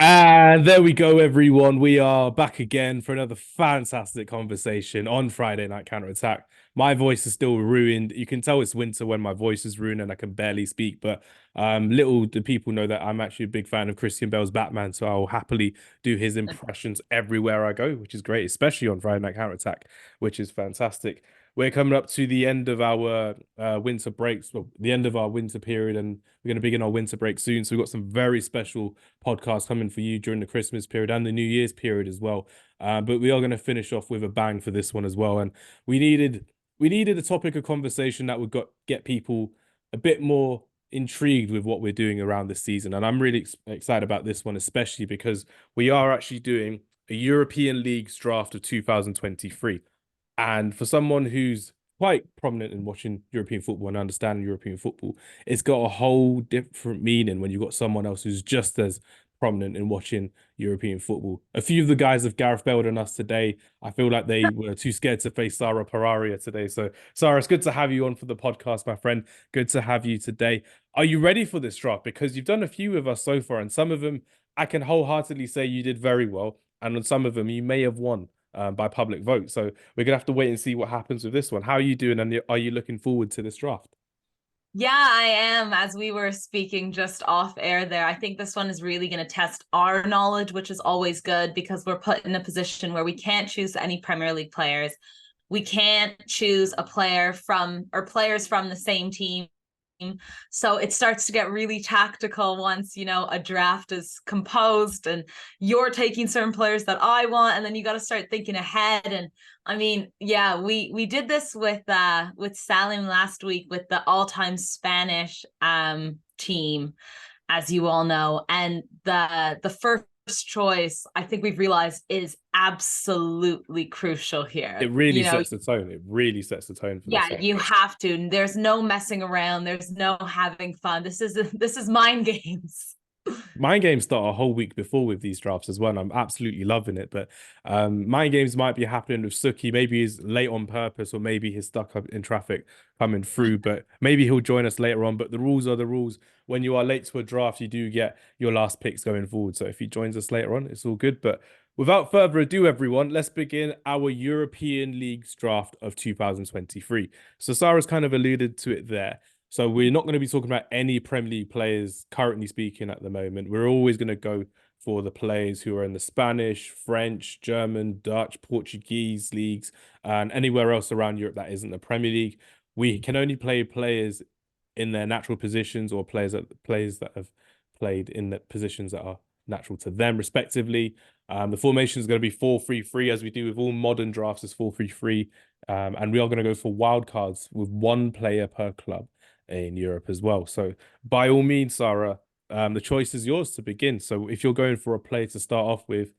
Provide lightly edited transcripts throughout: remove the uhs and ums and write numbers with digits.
And there we go, everyone. We are back again for another fantastic conversation on Friday Night Counter Attack. My voice is still ruined. You can tell it's winter when my voice is ruined and I can barely speak. But little do people know that I'm actually a big fan of Christian Bale's Batman, so I'll happily do his impressions everywhere I go, which is great, especially on Friday Night Counter Attack, which is fantastic. We're coming up to the end of our winter breaks, well, the end of our winter period, and we're going to begin our winter break soon. So we've got some very special podcasts coming for you during the Christmas period and the New Year's period as well. But we are going to finish off with a bang for this one as well. And we needed a topic of conversation that would get people a bit more intrigued with what we're doing around this season. And I'm really excited about this one, especially because we are actually doing a European Leagues draft of 2023. And for someone who's quite prominent in watching European football and understanding European football, it's got a whole different meaning when you've got someone else who's just as prominent in watching European football. A few of the guys have Gareth Bale than us today. I feel like they were too scared to face Sara Pararia today. So, Sara, it's good to have you on for the podcast, my friend. Good to have you today. Are you ready for this draft? Because you've done a few with us so far, and some of them I can wholeheartedly say you did very well. And on some of them, you may have won by public vote. So we're gonna have to wait and see what happens with this one. How are you doing, and are you looking forward to this draft? Yeah, I am. As we were speaking just off air there, I think this one is really going to test our knowledge, which is always good because we're put in a position where we can't choose any Premier League players. We can't choose a player from or players from the same team. So it starts to get really tactical once, a draft is composed and you're taking certain players that I want, and then you got to start thinking ahead. And I mean, yeah, we did this with Salim last week with the all-time Spanish team, as you all know. And the first choice, I think we've realized, is absolutely crucial here. It really sets the tone. It really sets the tone for this Yeah, one. you have to. There's no messing around. There's no having fun. This is mind games. Mind games start a whole week before with these drafts as well. And I'm absolutely loving it. But mind games might be happening with Sukhi. Maybe he's late on purpose, or maybe he's stuck up in traffic coming through. But maybe he'll join us later on. But the rules are the rules. When you are late to a draft, you do get your last picks going forward. So if he joins us later on, it's all good. But without further ado, everyone, let's begin our European Leagues draft of 2023. So Sarah's kind of alluded to it there. So we're not going to be talking about any Premier League players currently speaking at the moment. We're always going to go for the players who are in the Spanish, French, German, Dutch, Portuguese leagues, and anywhere else around Europe that isn't the Premier League. We can only play players in their natural positions, or players that have played in the positions that are natural to them, respectively. The formation is going to be 4-3-3, as we do with all modern drafts, is 4-3-3. And we are going to go for wild cards with one player per club in Europe as well. So by all means, Sarah, the choice is yours to begin. So if you're going for a player to start off with,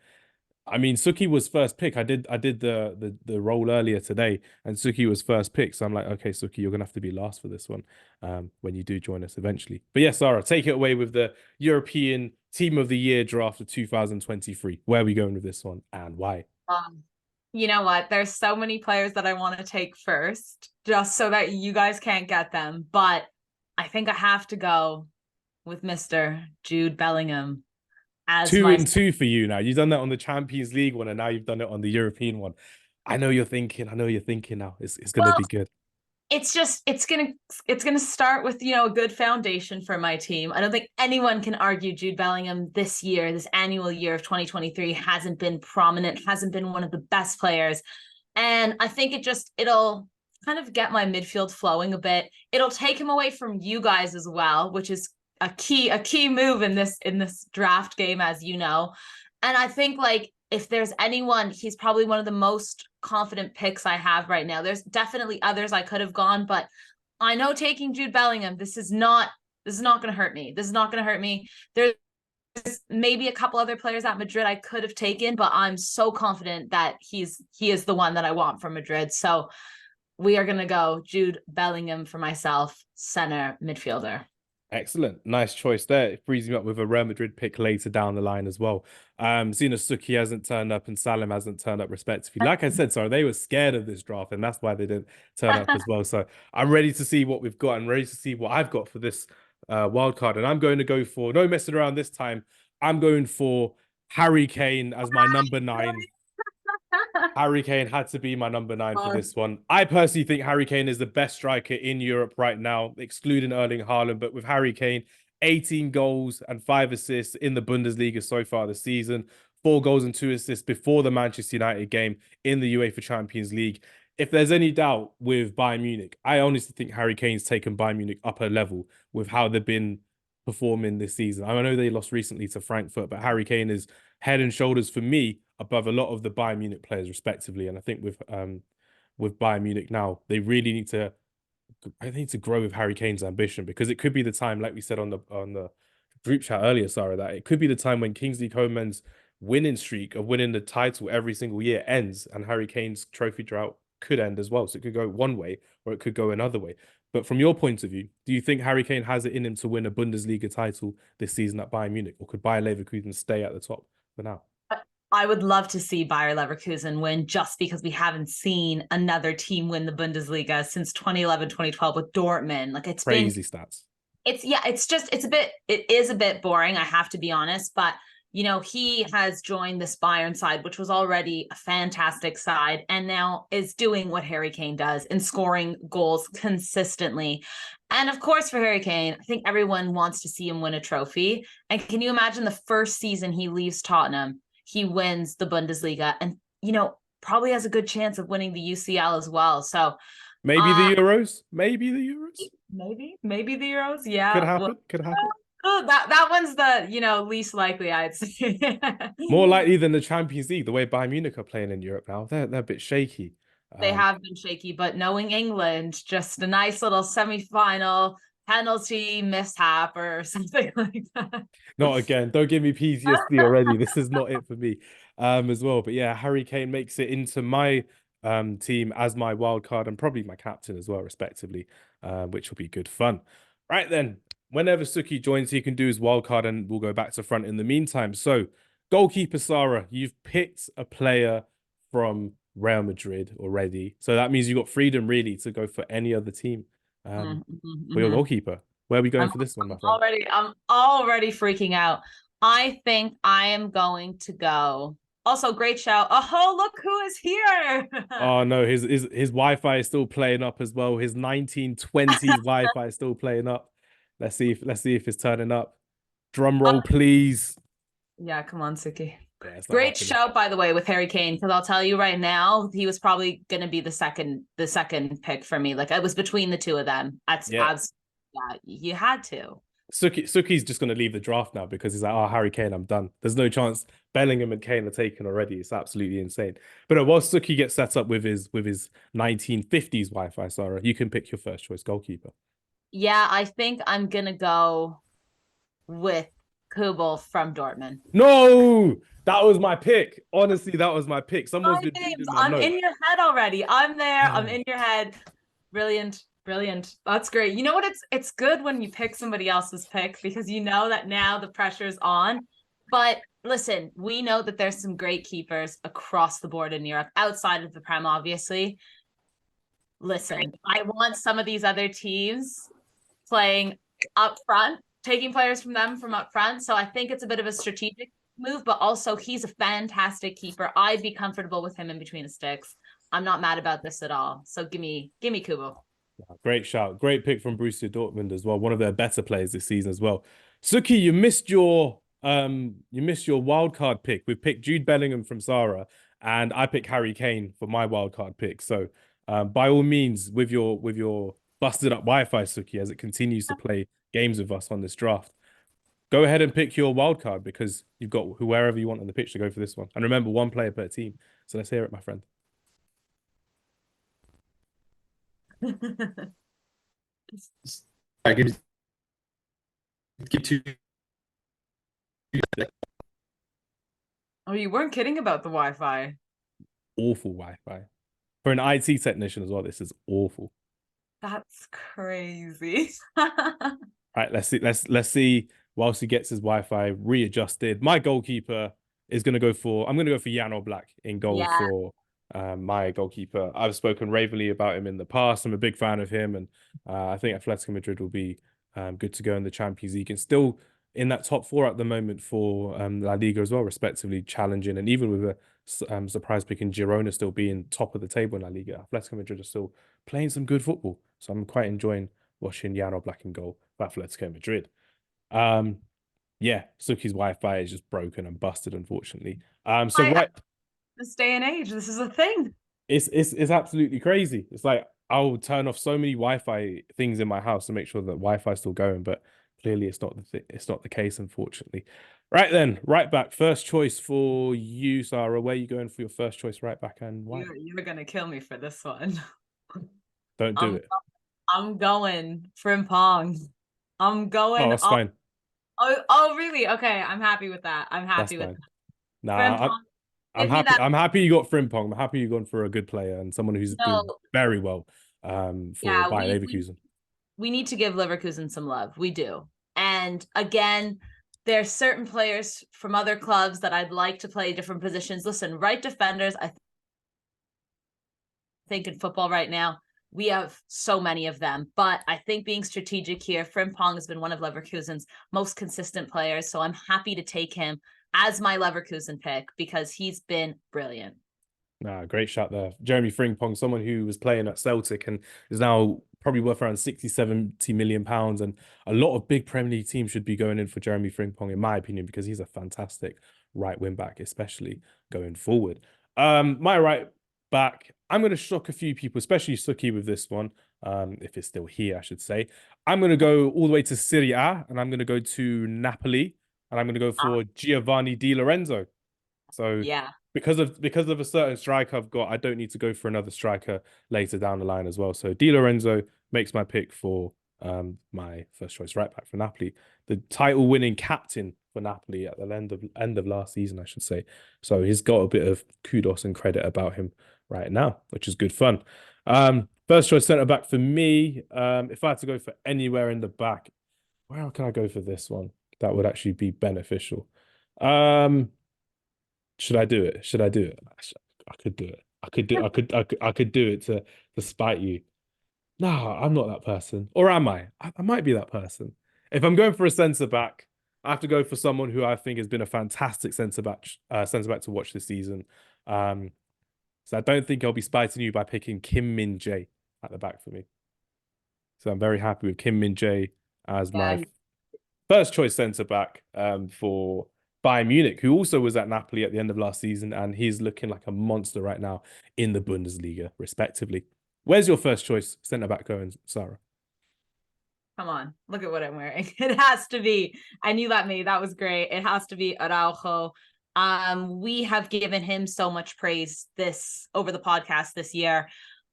I mean, Sukhi was first pick. I did the role earlier today, and Sukhi was first pick. So I'm like, okay, Sukhi, you're gonna have to be last for this one, when you do join us eventually. But yes, Sarah, take it away with the European Team of the Year draft of 2023. Where are we going with this one, and why? Um, you know what? There's so many players that I want to take first, just so that you guys can't get them. But I think I have to go with Mr. Jude Bellingham as Two my. and two for you now. You've done that on the Champions League one, and now you've done it on the European one. I know you're thinking. I know you're thinking now. It's gonna Well, be good. it's gonna start with a good foundation for my team. I don't think anyone can argue Jude Bellingham this year, this annual year of 2023, hasn't been prominent, hasn't been one of the best players. And I think it'll kind of get my midfield flowing a bit. It'll take him away from you guys as well, which is a key move in this draft game, as you know. And I think, like, if there's anyone, he's probably one of the most confident picks I have right now. There's definitely others I could have gone, but I know taking Jude Bellingham, this is not going to hurt me. This is not going to hurt me. There's maybe a couple other players at Madrid I could have taken, but I'm so confident that he is the one that I want from Madrid. So we are going to go Jude Bellingham for myself, center midfielder. Excellent. Nice choice there. It frees me up with a Real Madrid pick later down the line as well. Seeing as Sukhi hasn't turned up and Salim hasn't turned up respectively. Like I said, sorry, they were scared of this draft, and that's why they didn't turn up as well. So I'm ready to see what we've got and ready to see what I've got for this wild card. And I'm going to go for no messing around this time. I'm going for Harry Kane as my number nine. Harry Kane had to be my number nine for this one. I personally think Harry Kane is the best striker in Europe right now, excluding Erling Haaland. But with Harry Kane, 18 goals and 5 assists in the Bundesliga so far this season, 4 goals and 2 assists before the Manchester United game in the UEFA Champions League. If there's any doubt with Bayern Munich, I honestly think Harry Kane's taken Bayern Munich up a level with how they've been performing this season. I know they lost recently to Frankfurt, but Harry Kane is head and shoulders for me above a lot of the Bayern Munich players, respectively. And I think with Bayern Munich now, they really need to, I think, to grow with Harry Kane's ambition, because it could be the time, like we said on the group chat earlier, Sarah, that it could be the time when Kingsley Coman's winning streak of winning the title every single year ends, and Harry Kane's trophy drought could end as well. So it could go one way or it could go another way. But from your point of view, do you think Harry Kane has it in him to win a Bundesliga title this season at Bayern Munich, or could Bayer Leverkusen stay at the top for now? I would love to see Bayer Leverkusen win, just because we haven't seen another team win the Bundesliga since 2011, 2012 with Dortmund. Like, it's Crazy been, stats. it is a bit boring, I have to be honest, but he has joined this Bayern side, which was already a fantastic side, and now is doing what Harry Kane does and scoring goals consistently. And of course, for Harry Kane, I think everyone wants to see him win a trophy. And can you imagine the first season he leaves Tottenham, he wins the Bundesliga, and probably has a good chance of winning the UCL as well. So maybe the Euros, maybe the the Euros. Yeah, could happen. Could happen. Oh, that one's the least likely, I'd say. More likely than the Champions League. The way Bayern Munich are playing in Europe now, they're a bit shaky. They have been shaky, but knowing England, just a nice little semi-final penalty mishap or something like that. Not again. Don't give me PTSD already. This is not it for me as well. But yeah, Harry Kane makes it into my team as my wild card and probably my captain as well, respectively, which will be good fun. Right then, whenever Sukhi joins, he can do his wild card and we'll go back to front in the meantime. So, goalkeeper Sara, you've picked a player from Real Madrid already. So that means you've got freedom really to go for any other team for your goalkeeper. Where are we going for this one, my friend? I'm already freaking out. I think I am going to go. Also, great shout. Oh, look who is here. Oh no, his Wi-Fi is still playing up as well. His 1920s Wi-Fi is still playing up. Let's see if it's turning up. Drum roll, please. Yeah, come on, Sukhi. Yeah, great shout, by the way, with Harry Kane, because I'll tell you right now, he was probably going to be the second pick for me. Like, I was between the two of them. Yeah, you had to. Suki's just going to leave the draft now because he's like, oh, Harry Kane, I'm done. There's no chance Bellingham and Kane are taken already. It's absolutely insane. But whilst Suki gets set up with his 1950s Wi-Fi, Sarah, you can pick your first choice goalkeeper. Yeah, I think I'm going to go with Kubel from Dortmund. No, that was my pick. Honestly, that was my pick. Someone's been reading my notes. In your head already. I'm there. I'm in your head. Brilliant. That's great. You know what? It's good when you pick somebody else's pick, because you know that now the pressure's on. But listen, we know that there's some great keepers across the board in Europe, outside of the Prem, obviously. Listen, I want some of these other teams playing up front, taking players from them from up front. So I think it's a bit of a strategic move, but also he's a fantastic keeper. I'd be comfortable with him in between the sticks. I'm not mad about this at all. So give me Kubo. Great shout. Great pick from Borussia Dortmund as well. One of their better players this season as well. Suki, you missed your wild card pick. We picked Jude Bellingham from Sara, and I picked Harry Kane for my wild card pick. So by all means, with your busted up Wi-Fi, Suki, as it continues to play games with us on this draft, go ahead and pick your wild card, because you've got whoever you want on the pitch to go for this one. And remember, one player per team. So let's hear it, my friend. I give two. Oh, you weren't kidding about the Wi-Fi. Awful Wi-Fi. For an IT technician as well, this is awful. That's crazy. Right, let's see whilst he gets his Wi-Fi readjusted. My goalkeeper is I'm gonna go for Jan Oblak in goal for my goalkeeper. I've spoken ravely about him in the past. I'm a big fan of him, and I think Atletico Madrid will be good to go in the Champions League and still in that top four at the moment for La Liga as well, respectively, challenging. And even with a surprise pick in Girona still being top of the table in La Liga, Atletico Madrid are still playing some good football. So I'm quite enjoying watching Yano Black and Gold for Atletico Madrid. Yeah, Suki's Wi-Fi is just broken and busted, unfortunately. So right, this day and age, this is a thing. it's absolutely crazy. It's like I'll turn off so many Wi-Fi things in my house to make sure that Wi-Fi is still going, but clearly it's not it's not the case, unfortunately. Right then, right back. First choice for you, Sarah. Where are you going for your first choice right back and why? You're gonna kill me for this one. Don't do it. I'm going Frimpong. I'm going. Oh, that's fine. Oh, really? Okay, I'm happy with that. I'm happy with That's fine. that. Nah, I'm happy. That. I'm happy you got Frimpong. I'm happy you gone for a good player and someone who's doing very well for Bayer Leverkusen. We need to give Leverkusen some love. We do. And again, there's certain players from other clubs that I'd like to play different positions. Listen, right defenders, I think in football right now, we have so many of them. But I think being strategic here, Frimpong has been one of Leverkusen's most consistent players. So I'm happy to take him as my Leverkusen pick because he's been brilliant. Nah, great shot there. Jeremie Frimpong, someone who was playing at Celtic and is now probably worth around 60, 70 million pounds. And a lot of big Premier League teams should be going in for Jeremie Frimpong, in my opinion, because he's a fantastic right wing back, especially going forward. My right back, I'm going to shock a few people, especially Sukhi with this one. If it's still here, I should say. I'm going to go all the way to Serie A, and I'm going to go to Napoli, and I'm going to go for Giovanni Di Lorenzo. So yeah, because of a certain striker I've got, I don't need to go for another striker later down the line as well. So Di Lorenzo makes my pick for my first choice right back for Napoli, the title winning captain for Napoli at the end of last season, I should say. So he's got a bit of kudos and credit about him right now, which is good fun. First choice centre back for me. If I had to go for anywhere in the back, where can I go for this one? That would actually be beneficial. Should I do it? Should I do it? I could do it. I could do it to spite you. No, I'm not that person. Or am I? I might be that person. If I'm going for a centre back, I have to go for someone who I think has been a fantastic centre back to watch this season. So I don't think I'll be spiting you by picking Kim Min Jae at the back for me. So I'm very happy with Kim Min Jae as my first choice centre back for Bayern Munich, who also was at Napoli at the end of last season, and he's looking like a monster right now in the Bundesliga, respectively. Where's your first choice centre back going, Sarah? Come on, look at what I'm wearing. It has to be, and you let me. That was great. It has to be Araujo. We have given him so much praise over the podcast this year.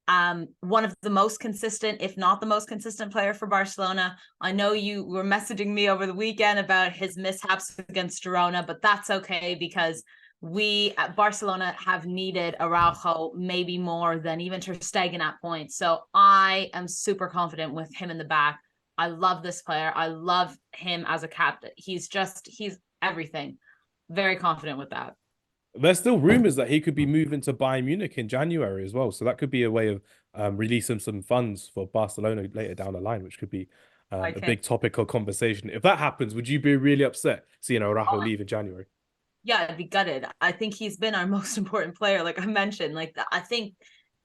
One of the most consistent, if not the most consistent player for Barcelona. I know you were messaging me over the weekend about his mishaps against Girona, but that's okay because we at Barcelona have needed Araujo maybe more than even Ter Stegen at points. So I am super confident with him in the back. I love this player. I love him as a captain. He's everything. Very confident with that. There's still rumors that he could be moving to Bayern Munich in January as well. So that could be a way of releasing some funds for Barcelona later down the line, which could be a big topic of conversation. If that happens, would you be really upset seeing Araujo leave in January? Yeah, I'd be gutted. I think he's been our most important player, like I mentioned. Like I think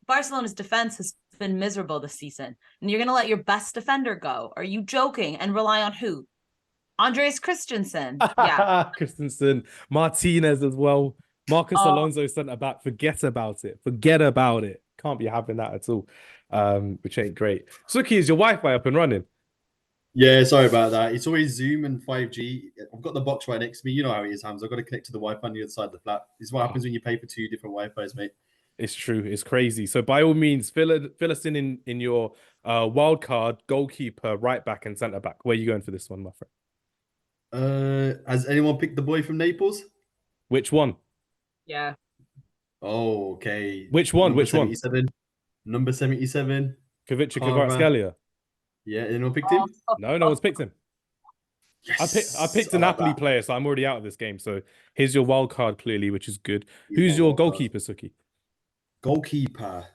Barcelona's defense has been miserable this season. And you're going to let your best defender go? Are you joking? And rely on who? Andreas Christensen. Yeah. Christensen, Martinez as well. Marcus Alonso centre back. Forget about it. Forget about it. Can't be having that at all. Which ain't great. Suki, is your Wi-Fi up and running? Yeah, sorry about that. It's always Zoom and 5G. I've got the box right next to me. You know how it is, Hamz. I've got to connect to the Wi-Fi on the other side of the flat. This is what happens when you pay for 2 different Wi-Fis, mate. It's true. It's crazy. So by all means, fill us in your wild card, goalkeeper, right back, and centre back. Where are you going for this one, my friend? Has anyone picked the boy from Naples? Which one? Yeah. Oh, okay. Which one? Number Which 77. Number 77. Kvaratskhelia Kvaratskhelia. Yeah, anyone picked him? No one's picked him. Yes. I picked a Napoli player, so I'm already out of this game. So here's your wild card, clearly, which is good. Who's your goalkeeper, Suki? Goalkeeper.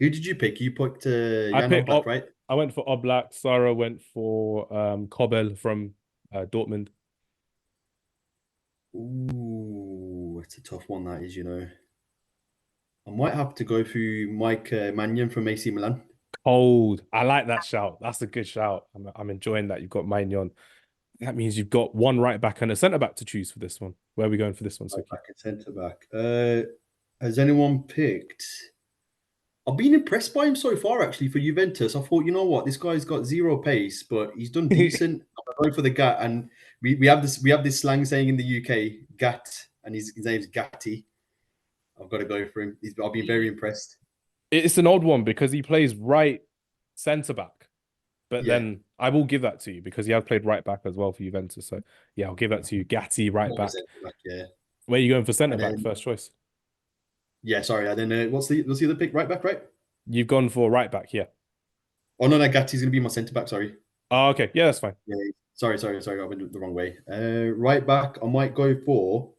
Who did you pick? You picked Jan Oblak, right? I went for Oblak. Sarah went for Kobel from Dortmund. Ooh, it's a tough one, that is, I might have to go through Mike Mannion from AC Milan. Cold. I like that shout. That's a good shout. I'm enjoying that. You've got Maignan. That means you've got one right back and a centre back to choose for this one. Where are we going for this one, Right Suki? back and centre back. Has anyone picked? I've been impressed by him so far, actually, for Juventus. I thought, you know what, this guy's got zero pace, but he's done decent. I'm going for the Gat, and we have this slang saying in the UK, Gat, and his name's Gatti. I've got to go for him. I've been very impressed. It's an odd one because he plays right centre back, but Yeah. then I will give that to you because he has played right back as well for Juventus. So yeah, I'll give that to you. Gatti, right back. Yeah. Where are you going for centre back? then- First choice. Yeah, sorry. And then what's the other pick? Right back, right? You've gone for right back, yeah. Oh no, Gatti's going to be my centre back. Sorry. Oh, okay. Yeah, that's fine. Yeah. Sorry. I went the wrong way. Right back, I might go for.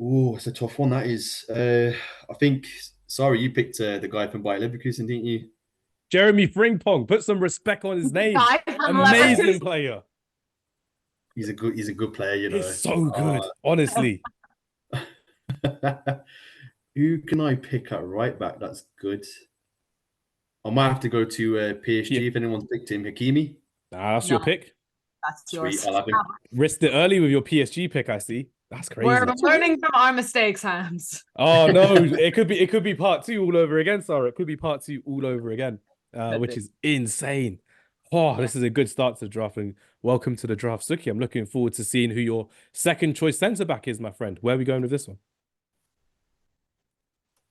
Oh, it's a tough one. That is. I think. Sorry, you picked the guy from Bayer Leverkusen, didn't you? Jeremie Frimping. Put some respect on his name. Guy from Amazing Leverkusen. player. He's a good player, He's so good, honestly. Who can I pick at right back? That's good. I might have to go to PSG if anyone's picked him. Hakimi. Nah, that's your pick. That's yours. Sweet, I'll have him. Risked it early with your PSG pick, I see. That's crazy. We're learning from our mistakes, Hamz. Oh no, it could be part two all over again, Sarah. It could be part two all over again, which is insane. Oh, this is a good start to the draft, and welcome to the draft, Suki. I'm looking forward to seeing who your second choice centre back is, my friend. Where are we going with this one?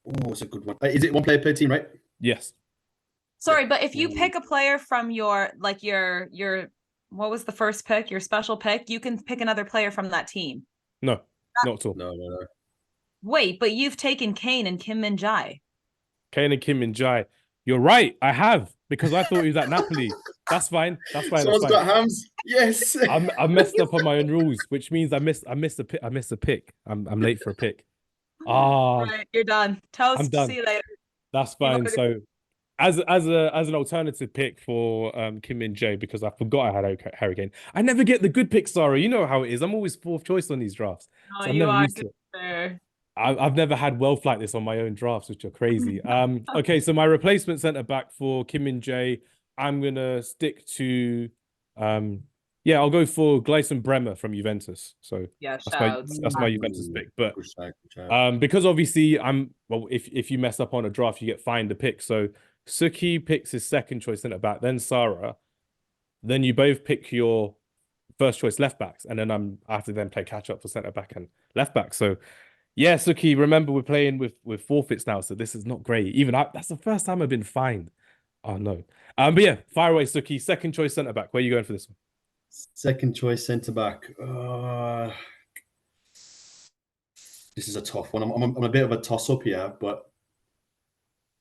Oh, it's a good one. Is it one player per team, right? Yes. Sorry, but if you pick a player from your what was the first pick, your special pick, you can pick another player from that team. No, not at all. No. Wait, but you've taken Kane and Kim Min-jae. Kane and Kim Min-jae. You're right. I have, because I thought he was at Napoli. That's fine. Someone's got Hamz. Yes. I messed up on my own rules, which means I missed a pick. I'm late for a pick. Right, you're done. Toast. I'm done. See you later. That's fine. So as an alternative pick for Kim Min-jae, because I forgot I had Harry Kane. I never get the good picks, Sarah. You know how it is. I'm always fourth choice on these drafts. Oh, So I'm you never are used to good it. there. I've never had wealth like this on my own drafts, which are crazy. Okay, so my replacement centre back for Kim Min-jae, I'm gonna stick to I'll go for Gleison Bremer from Juventus. So Yeah, that's my Juventus pick. But Good shout. because obviously if you mess up on a draft, you get fined a pick. So Suki picks his second choice centre back, then Sarah, then you both pick your first choice left backs, and then I have to then play catch up for centre back and left back. So yeah, Suki, remember we're playing with forfeits now, so this is not great. That's the first time I've been fined. Oh no. But yeah, fire away, Suki. Second choice centre back. Where are you going for this one? Second choice centre back. This is a tough one. I'm a bit of a toss up here, but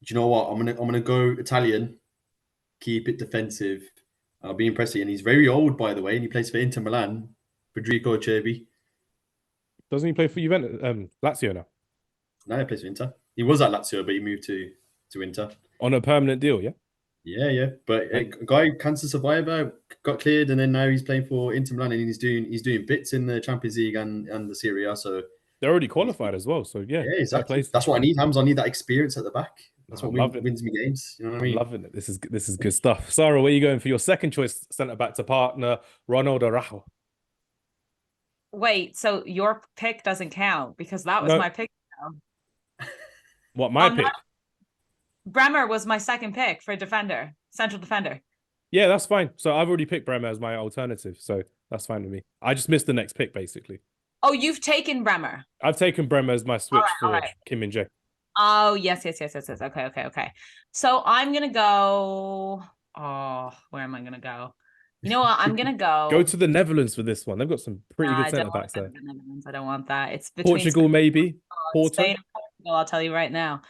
do you know what? I'm gonna go Italian. Keep it defensive. I'll be impressive, and he's very old, by the way, and he plays for Inter Milan. Federico Cervi. Doesn't he play for Juventus? Lazio now? No, he plays for Inter. He was at Lazio, but he moved to Inter. On a permanent deal, yeah? Yeah. But a guy, cancer survivor, got cleared, and then now he's playing for Inter Milan, and he's doing bits in the Champions League and the Serie A. So they're already qualified as well. So yeah, exactly. That's what I need, Hamz. I need that experience at the back. That's what wins me games. You know what I mean? I'm loving it. This is good stuff. Sarah, where are you going for your second choice centre back to partner Ronald Araujo? Wait, so your pick doesn't count because that was my pick. What, my pick? Bremer was my second pick for defender, central defender. Yeah, that's fine. So I've already picked Bremer as my alternative, so that's fine with me. I just missed the next pick, basically. Oh, you've taken Bremer. I've taken Bremer as my switch for Kim Min-jae. Oh, yes. Okay. So I'm gonna go. Oh, where am I gonna go? You know what? I'm gonna go. Go to the Netherlands for this one. They've got some pretty good centre backs there. I don't want that. It's between Portugal, maybe. Porto. Spain and Portugal, I'll tell you right now.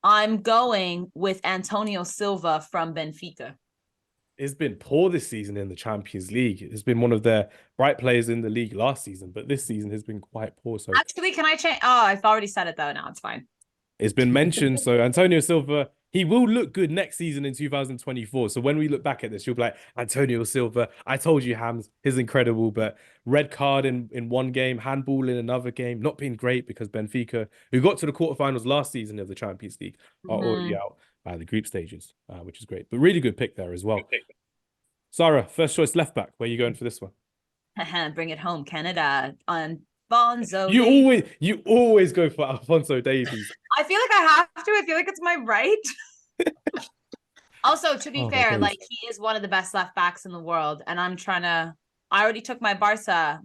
I'm going with Antonio Silva from Benfica. It's been poor this season in the Champions League. It's been one of their bright players in the league last season, but this season has been quite poor. So actually, can I change? Oh, I've already said it though. Now it's fine. It's been mentioned. So Antonio Silva He will look good next season in 2024. So when we look back at this, you'll be like, Antonio Silva, I told you, Hamz, he's incredible. But red card in one game, handball in another game, not being great because Benfica, who got to the quarterfinals last season of the Champions League, are already out by the group stages, which is great. But really good pick there as well. Sarah, first choice left back. Where are you going for this one? Bring it home, Canada on Bonzo. You always go for Alphonso Davies. I feel like I have to. I feel like it's my right. Also, to be fair, like he is one of the best left backs in the world, and I already took my Barca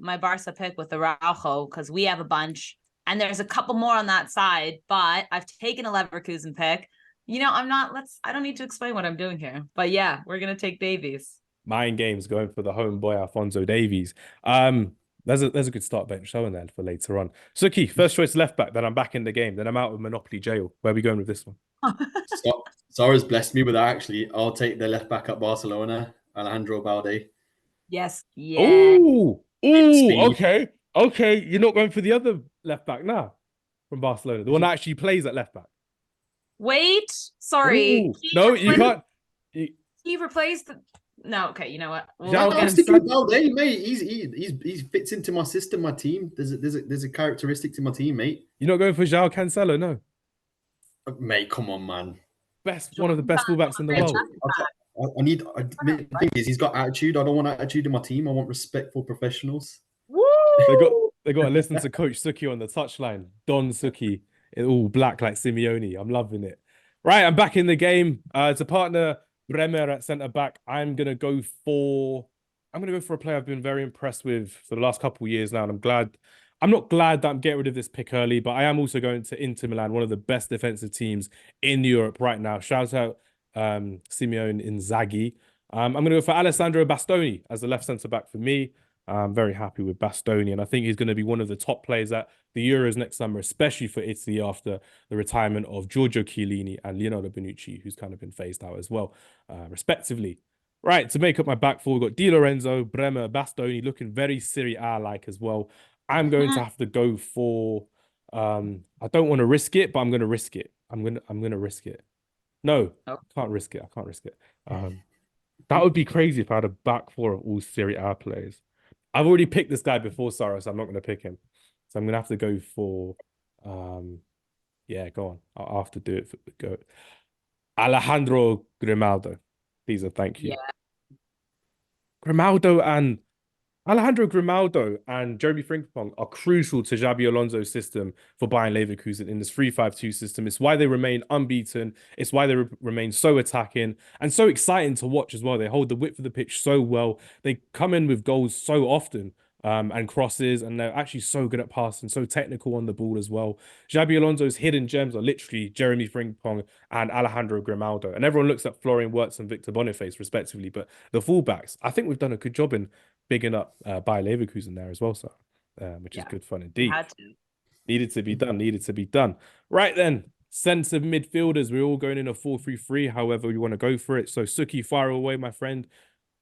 pick with the Araujo because we have a bunch, and there's a couple more on that side, but I've taken a Leverkusen pick. You know, I don't need to explain what I'm doing here, but yeah, we're gonna take Davies. Mind games going for the homeboy Alphonso Davies. There's a good start bench showing there for later on. Sukhi, first choice left back. Then I'm back in the game. Then I'm out of Monopoly jail. Where are we going with this one? Zara's blessed me with that. Actually, I'll take the left back at Barcelona, Alejandro Balde. Yes. Yeah. Ooh. Okay. You're not going for the other left back now from Barcelona, the one that actually plays at left back. Wait, sorry. No, you can't. He replaced the. No, okay. You know what? I'm sticking with Balde, mate. He fits into my system, my team. There's a characteristic to my team, mate. You're not going for João Cancelo, no? Mate, come on, man. One of the best fullbacks in the world. The thing is, he's got attitude. I don't want attitude in my team. I want respectful professionals. Woo! They got to listen to Coach Sukhi on the touchline. Don Sukhi, all black like Simeone. I'm loving it. Right, I'm back in the game. To partner Bremer at centre back, I'm gonna go for a player I've been very impressed with for the last couple of years now, and I'm not glad that I'm getting rid of this pick early, but I am also going to Inter Milan, one of the best defensive teams in Europe right now. Shout out Simeone Inzaghi. I'm going to go for Alessandro Bastoni as the left centre back for me. I'm very happy with Bastoni, and I think he's going to be one of the top players at the Euros next summer, especially for Italy after the retirement of Giorgio Chiellini and Leonardo Bonucci, who's kind of been phased out as well, respectively. Right, to make up my back four, we've got Di Lorenzo, Bremer, Bastoni, looking very Serie A-like as well. I'm going to have to go for I don't want to risk it, but I'm going to risk it. I'm going to risk it. No, I can't risk it. That would be crazy if I had a back four of all Serie A players. I've already picked this guy before, Sarah, so I'm not going to pick him. So I'm going to have to go for yeah, go on. I'll have to do it. Go Alejandro Grimaldo. These are thank you. Yeah. Alejandro Grimaldo and Jeremie Frimping are crucial to Xabi Alonso's system for Bayern Leverkusen in this 3-5-2 system. It's why they remain unbeaten. It's why they remain so attacking and so exciting to watch as well. They hold the width of the pitch so well. They come in with goals so often and crosses, and they're actually so good at passing, so technical on the ball as well. Xabi Alonso's hidden gems are literally Jeremie Frimping and Alejandro Grimaldo. And everyone looks at Florian Wirtz and Victor Boniface, respectively. But the fullbacks, I think we've done a good job in bigging up Bayer Leverkusen there as well, so which is good fun indeed. Needed to be done. Right then, centre midfielders, we're all going in a 4-3-3, however you want to go for it. So Sukhi, fire away, my friend.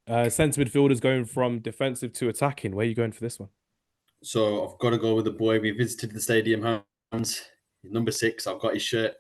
Centre midfielders going from defensive to attacking. Where are you going for this one? So I've got to go with the boy. We visited the stadium, Hamz. Number 6. I've got his shirt,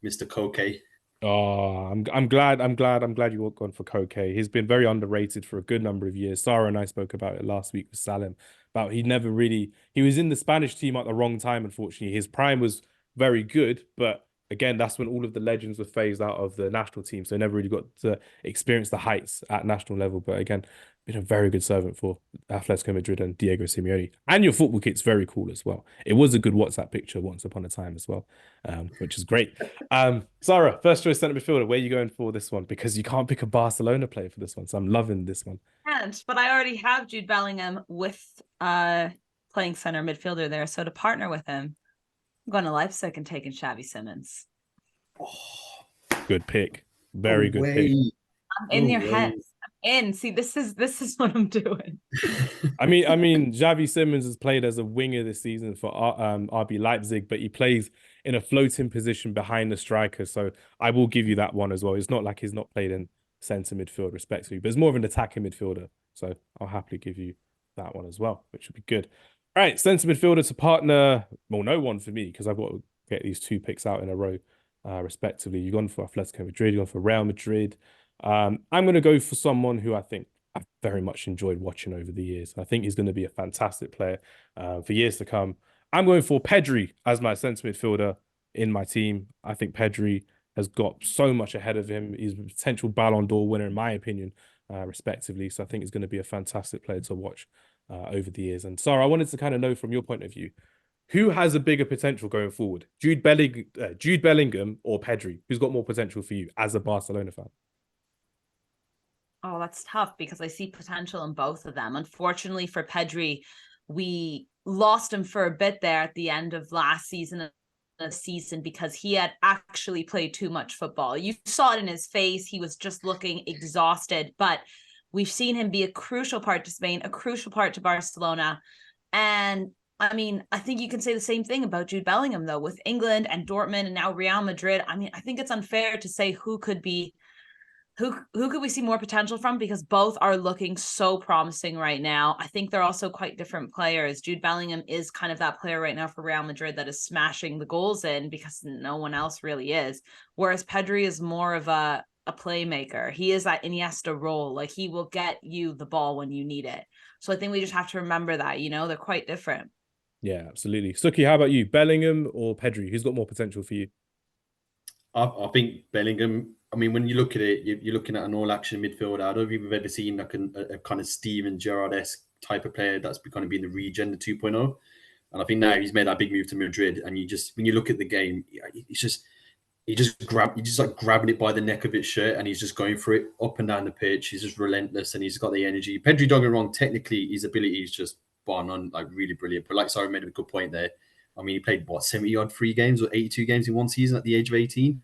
Mr. Koke. Oh, I'm glad you gone for Koke. He's been very underrated for a good number of years. Sara and I spoke about it last week with Salim. He was in the Spanish team at the wrong time, unfortunately. His prime was very good, but again, that's when all of the legends were phased out of the national team, so never really got to experience the heights at national level. But again, been a very good servant for Atletico Madrid and Diego Simeone. And your football kit's very cool as well. It was a good WhatsApp picture once upon a time as well, which is great. Sara, first choice centre midfielder. Where are you going for this one? Because you can't pick a Barcelona player for this one, so I'm loving this one. But I already have Jude Bellingham with playing centre midfielder there, so to partner with him, I'm going to Leipzig and taking Xavi Simons. Oh, good pick. Very good pick. I'm in your head. I'm in. See, this is what I'm doing. I mean, Xavi Simons has played as a winger this season for RB Leipzig, but he plays in a floating position behind the striker. So I will give you that one as well. It's not like he's not played in centre midfield, respectively, but it's more of an attacking midfielder. So I'll happily give you that one as well, which would be good. Right, centre midfielder to partner. Well, no one for me because I've got to get these 2 picks out in a row. respectively. You've gone for Atletico Madrid, you've gone for Real Madrid. I'm going to go for someone who I think I've very much enjoyed watching over the years. I think he's going to be a fantastic player for years to come. I'm going for Pedri as my centre midfielder in my team. I think Pedri has got so much ahead of him. He's a potential Ballon d'Or winner, in my opinion, respectively. So I think he's going to be a fantastic player to watch over the years. And Sarah, I wanted to kind of know from your point of view, who has a bigger potential going forward? Jude Bellingham or Pedri? Who's got more potential for you as a Barcelona fan? Oh, that's tough because I see potential in both of them. Unfortunately for Pedri, we lost him for a bit there at the end of last season because he had actually played too much football. You saw it in his face. He was just looking exhausted, but we've seen him be a crucial part to Spain, a crucial part to Barcelona. And I mean, I think you can say the same thing about Jude Bellingham, though, with England and Dortmund and now Real Madrid. I mean, I think it's unfair to say who could we see more potential from, because both are looking so promising right now. I think they're also quite different players. Jude Bellingham is kind of that player right now for Real Madrid that is smashing the goals in because no one else really is. Whereas Pedri is more of a playmaker. He is that Iniesta role. Like, he will get you the ball when you need it. So I think we just have to remember that, they're quite different. Yeah, absolutely. Suki, how about you? Bellingham or Pedri? Who's got more potential for you? I think Bellingham. I mean, when you look at it, you're looking at an all-action midfielder. I don't think we've ever seen like a kind of Steven Gerrard-esque type of player that's going to be in the regen, the 2.0. And I think now he's made that big move to Madrid. And when you look at the game, he's like grabbing it by the neck of his shirt and he's just going for it up and down the pitch. He's just relentless and he's got the energy. Pedri, don't get me wrong, technically his ability is just bar none, like really brilliant. But like Sarah made a good point there. I mean, he played 70-odd free games or 82 games in one season at the age of 18.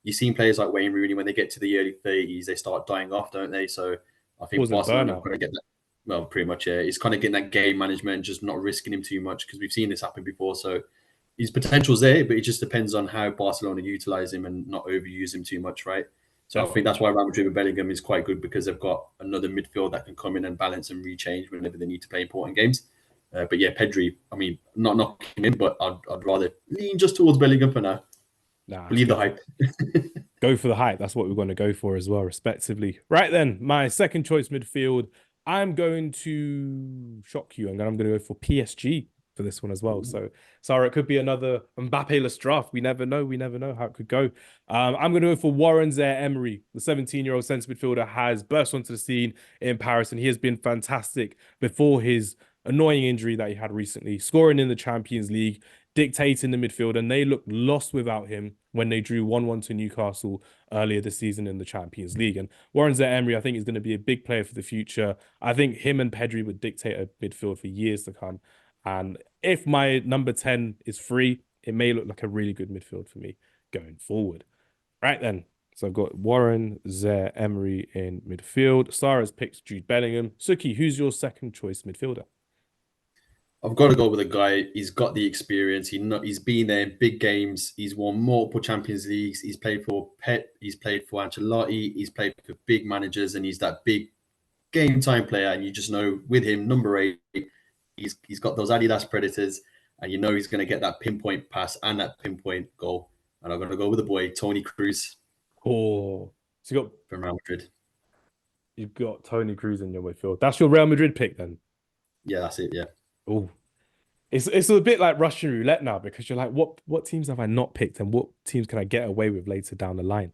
You've seen players like Wayne Rooney, when they get to the early 30s, they start dying off, don't they? So I think Barcelona are going to get that. Well, pretty much, yeah. It's kind of getting that game management, just not risking him too much, because we've seen this happen before. So his potential's there, but it just depends on how Barcelona utilize him and not overuse him too much, right? So definitely. I think that's why Real Madrid with Bellingham is quite good, because they've got another midfield that can come in and balance and rechange whenever they need to play important games. But yeah, Pedri, I mean, not knocking him, but I'd rather lean just towards Bellingham for now. Believe the hype. Go for the hype. That's what we're going to go for as well, respectively. Right then, my second choice midfield. I'm going to shock you. I'm going to go for PSG for this one as well. Ooh. So, Sarah, it could be another Mbappe-less draft. We never know. We never know how it could go. I'm going to go for Warren Zaire-Emery. The 17-year-old centre midfielder has burst onto the scene in Paris, and he has been fantastic before his annoying injury that he had recently, scoring in the Champions League, dictating the midfield, and they looked lost without him when they drew 1-1 to Newcastle earlier this season in the Champions League. And Warren Zaire-Emery, I think, is going to be a big player for the future. I think him and Pedri would dictate a midfield for years to come. And if my number 10 is free, it may look like a really good midfield for me going forward. Right then. So I've got Warren Zaire-Emery in midfield. Sarah's picked Jude Bellingham. Suki, who's your second choice midfielder? I've got to go with a guy. He's got the experience. He's been there in big games. He's won multiple Champions Leagues. He's played for Pep. He's played for Ancelotti. He's played for big managers, and he's that big game time player. And you just know with him, number 8, he's got those Adidas Predators, and you know he's going to get that pinpoint pass and that pinpoint goal. And I'm going to go with the boy, Toni Kroos. Oh, so you got from Real Madrid. You've got Toni Kroos in your midfield. That's your Real Madrid pick then? Yeah, that's it. Yeah. Oh, it's a bit like Russian roulette now, because you're like, what teams have I not picked, and what teams can I get away with later down the line,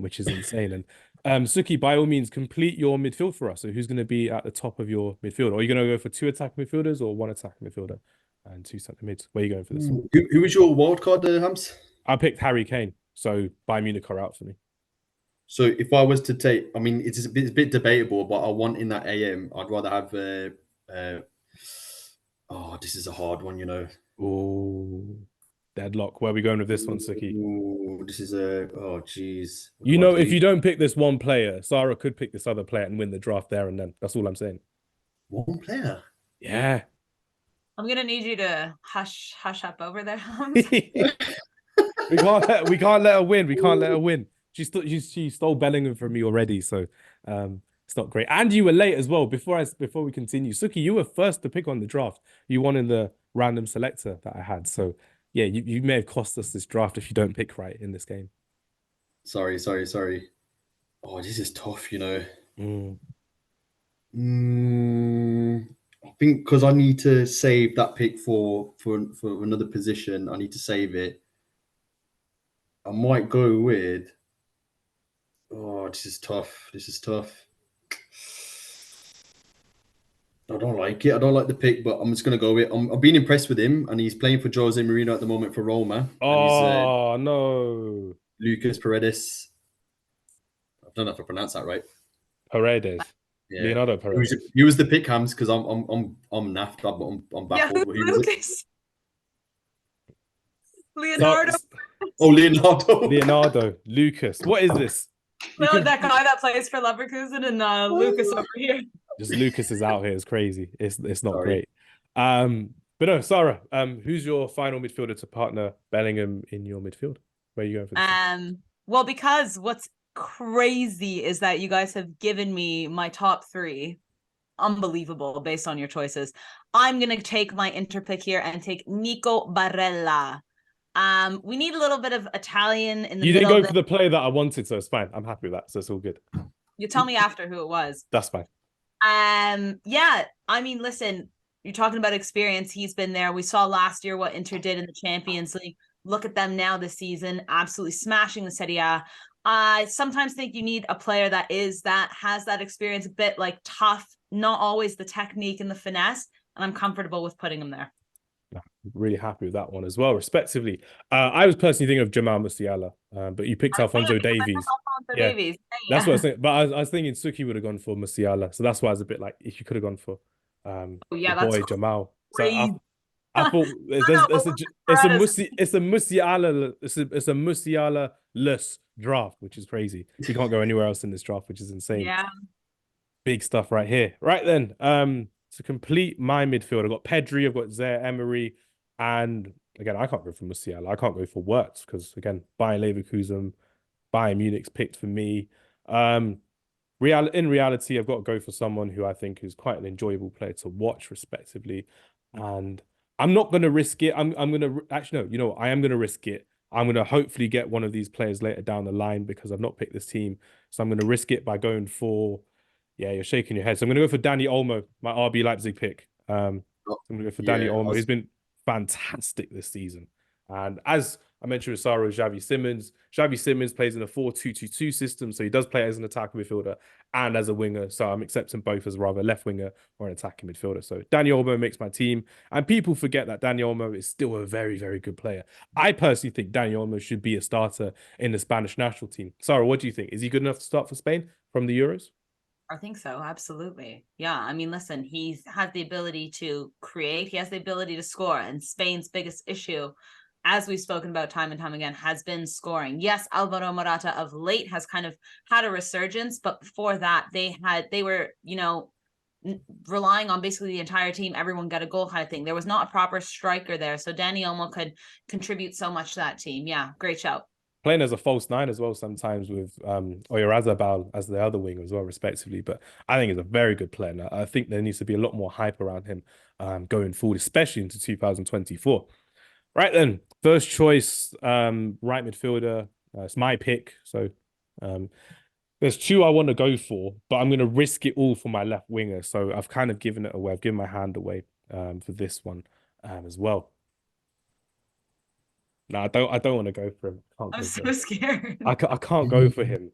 which is insane. And Suki, by all means, complete your midfield for us. So who's going to be at the top of your midfield? Or are you going to go for 2 attacking midfielders or 1 attacking midfielder and 2 centre mids? Where are you going for this? Who was your wild card, Hamz? I picked Harry Kane. So Bayern Munich are out for me. So if I was to take, I mean, it's a bit debatable, but I want in that AM, I'd rather have. This is a hard one, you know. Oh, deadlock. Where are we going with this one, Suki? Oh, this is geez. You know, if you don't pick this one player, Sarah could pick this other player and win the draft there and then. That's all I'm saying. One player? Yeah. I'm gonna need you to hush up over there, Hamz. we can't let her win. We can't let her win. She stole Bellingham from me already, so it's not great. And you were late as well. Before we continue, Suki, you were first to pick on the draft. You won in the random selector that I had, so yeah, you may have cost us this draft if you don't pick right in this game. Sorry. Oh, this is tough, you know. Mm. I think because I need to save that pick for another position, I need to save it. I might go with. Oh, this is tough. I don't like it. I don't like the pick, but I'm just going to go with. I've been impressed with him, and he's playing for Jose Mourinho at the moment for Roma, and he's Oh no, Lucas Paredes. I don't know if I pronounced that right. Paredes, Yeah, Leonardo Paredes. he was the pick, Hamz, because I'm naffed. I'm Yeah, baffled. who's He was it. Lucas? Leonardo. Oh, Leonardo. Leonardo, Lucas. What is this? You No, can that guy that plays for Leverkusen and Lucas over here. just Lucas is out here. It's crazy. It's not Sorry. great. But no, Sarah. Who's your final midfielder to partner Bellingham in your midfield? Where are you going for this one? Well, because what's crazy is that you guys have given me my top three. Unbelievable based on your choices. I'm gonna take my interpick here and take Nico Barella. We need a little bit of Italian in the You middle. didn't go for the player that I wanted, so it's fine. I'm happy with that. So it's all good. You tell me after who it was. That's fine. Yeah, I mean, listen, you're talking about experience. He's been there. We saw last year what Inter did in the Champions League. Look at them now this season, absolutely smashing the Serie A. I sometimes think you need a player that has that experience, a bit like tough, not always the technique and the finesse, and I'm comfortable with putting him there. Really happy with that one as well, respectively. I was personally thinking of Jamal Musiala, but you picked Alphonso Davies. Yeah, Davies. that's what I was thinking. But I was thinking Sukhi would have gone for Musiala, so that's why I was a bit like, if you could have gone for yeah, the boy that's Jamal. crazy. So I thought it's a Musiala-less draft, which is crazy. He can't go anywhere else in this draft, which is insane. Yeah. Big stuff right here. Right then, to complete my midfield, I've got Pedri, I've got Zaire Emery, and again, I can't go for Musiala. I can't go for Wirtz because again, Bayern Leverkusen, Bayern Munich's picked for me. In reality, I've got to go for someone who I think is quite an enjoyable player to watch, respectively. And I'm not going to risk it. I'm going to actually no. You know what? I am going to risk it. I'm going to hopefully get one of these players later down the line because I've not picked this team. So I'm going to risk it by going for. Yeah, you're shaking your head. So I'm going to go for Danny Olmo, my RB Leipzig pick. I'm going to go for Danny Olmo. He's been fantastic this season. And as I mentioned with Sara, Xavi Simons. Xavi Simons plays in a 4-2-2-2 system, so he does play as an attacking midfielder and as a winger. So I'm accepting both as rather left winger or an attacking midfielder. So Danny Olmo makes my team. And people forget that Danny Olmo is still a very, very good player. I personally think Danny Olmo should be a starter in the Spanish national team. Sara, what do you think? Is he good enough to start for Spain from the Euros? I think so. Absolutely. Yeah. I mean, listen, he's had the ability to create. He has the ability to score. And Spain's biggest issue, as we've spoken about time and time again, has been scoring. Yes, Alvaro Morata of late has kind of had a resurgence, but before that, they were, relying on basically the entire team. Everyone got a goal kind of thing. There was not a proper striker there. So Danny Olmo could contribute so much to that team. Yeah. Great shout. Playing as a false nine as well sometimes with Oyarzabal as the other wing as well, respectively. But I think he's a very good player. Now, I think there needs to be a lot more hype around him going forward, especially into 2024. Right then, first choice right midfielder. It's my pick. So there's two I want to go for, but I'm going to risk it all for my left winger. So I've kind of given it away. I've given my hand away for this one as well. No, I don't want to go for him. I'm so scared. I can't go for him.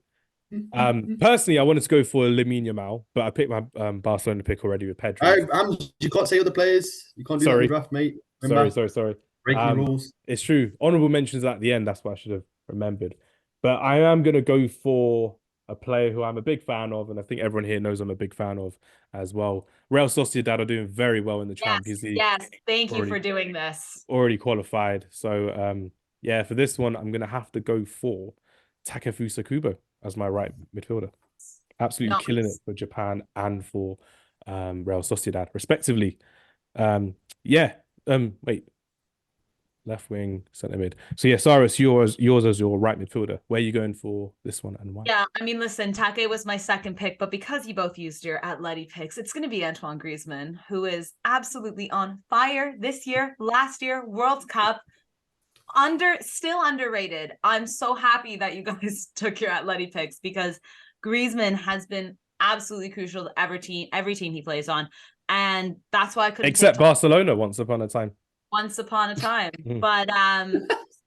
Personally, I wanted to go for Lamine Yamal, but I picked my Barcelona pick already with Pedri. You can't say other players. You can't do that in the draft, mate. Remember? Sorry. Breaking rules. It's true. Honorable mentions at the end. That's what I should have remembered. But I am going to go for a player who I'm a big fan of, and I think everyone here knows I'm a big fan of as well. Real Sociedad are doing very well in the Champions League. Yes, thank you for doing this. Already qualified. So, yeah, for this one, I'm going to have to go for Takefusa Kubo as my right midfielder. Absolutely killing it for Japan and for Real Sociedad, respectively. Wait. Left wing, centre mid. So yeah, Cyrus, yours as your right midfielder. Where are you going for this one and why? Yeah, I mean, listen, Take was my second pick, but because you both used your Atleti picks, it's going to be Antoine Griezmann, who is absolutely on fire this year, last year, World Cup. Still underrated. I'm so happy that you guys took your Atleti picks because Griezmann has been absolutely crucial to every team he plays on. And that's why I couldn't Except take Barcelona once upon a time. once upon a time. But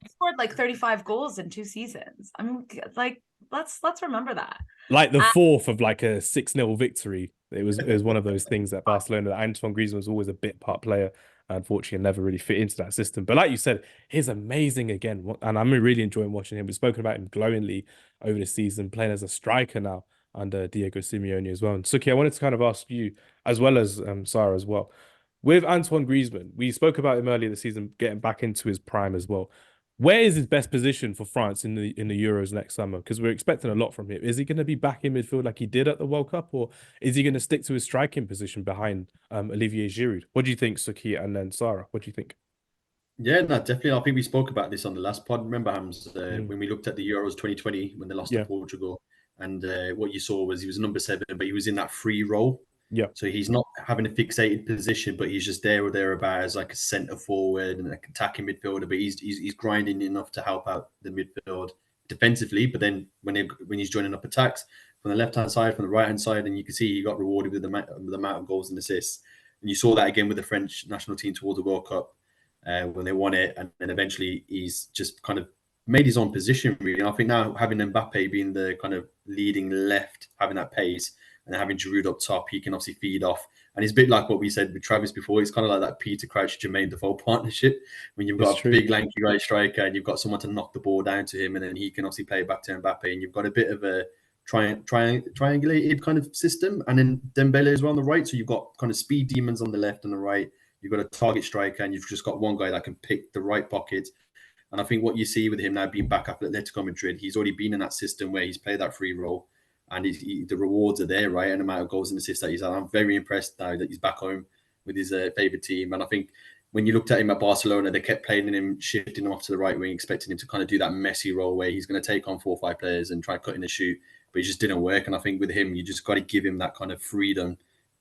scored like 35 goals in 2 seasons. I mean, like let's remember that. Like the fourth of like a 6-0 victory. It was one of those things that Barcelona, that Antoine Griezmann was always a bit part player. Unfortunately, never really fit into that system. But like you said, he's amazing again. And I'm really enjoying watching him. We've spoken about him glowingly over the season, playing as a striker now under Diego Simeone as well. And Suki, I wanted to kind of ask you, as well as Sara as well. With Antoine Griezmann, we spoke about him earlier this season, getting back into his prime as well. Where is his best position for France in the Euros next summer? Because we're expecting a lot from him. Is he going to be back in midfield like he did at the World Cup, or is he going to stick to his striking position behind Olivier Giroud? What do you think, Suki, and then Sara? What do you think? Yeah, no, definitely. I think we spoke about this on the last pod. Remember, Hamz, when we looked at the Euros 2020 when they lost to Portugal, and what you saw was he was number 7, but he was in that free role. Yeah. So he's not having a fixated position, but he's just there or thereabout as like a centre forward and an attacking midfielder. But he's grinding enough to help out the midfield defensively. But then when he's joining up attacks from the left hand side, from the right hand side, and you can see he got rewarded with the amount of goals and assists. And you saw that again with the French national team towards the World Cup when they won it, and then eventually he's just kind of made his own position. Really, and I think now having Mbappe being the kind of leading left, having that pace. And having Giroud up top, he can obviously feed off. And it's a bit like what we said with Travis before. It's kind of like that Peter Crouch, Jermaine Defoe partnership. When you've got a big, lanky guy striker and you've got someone to knock the ball down to him, and then he can obviously play it back to Mbappe. And you've got a bit of a triangulated kind of system. And then Dembele as well on the right. So you've got kind of speed demons on the left and the right. You've got a target striker, and you've just got one guy that can pick the right pocket. And I think what you see with him now being back up at Atletico Madrid, he's already been in that system where he's played that free role. And the rewards are there, right? And the amount of goals and assists that he's had. I'm very impressed now that he's back home with his favourite team. And I think when you looked at him at Barcelona, they kept playing him, shifting him off to the right wing, expecting him to kind of do that messy role where he's going to take on 4 or 5 players and try cutting the shoot. But it just didn't work. And I think with him, you just got to give him that kind of freedom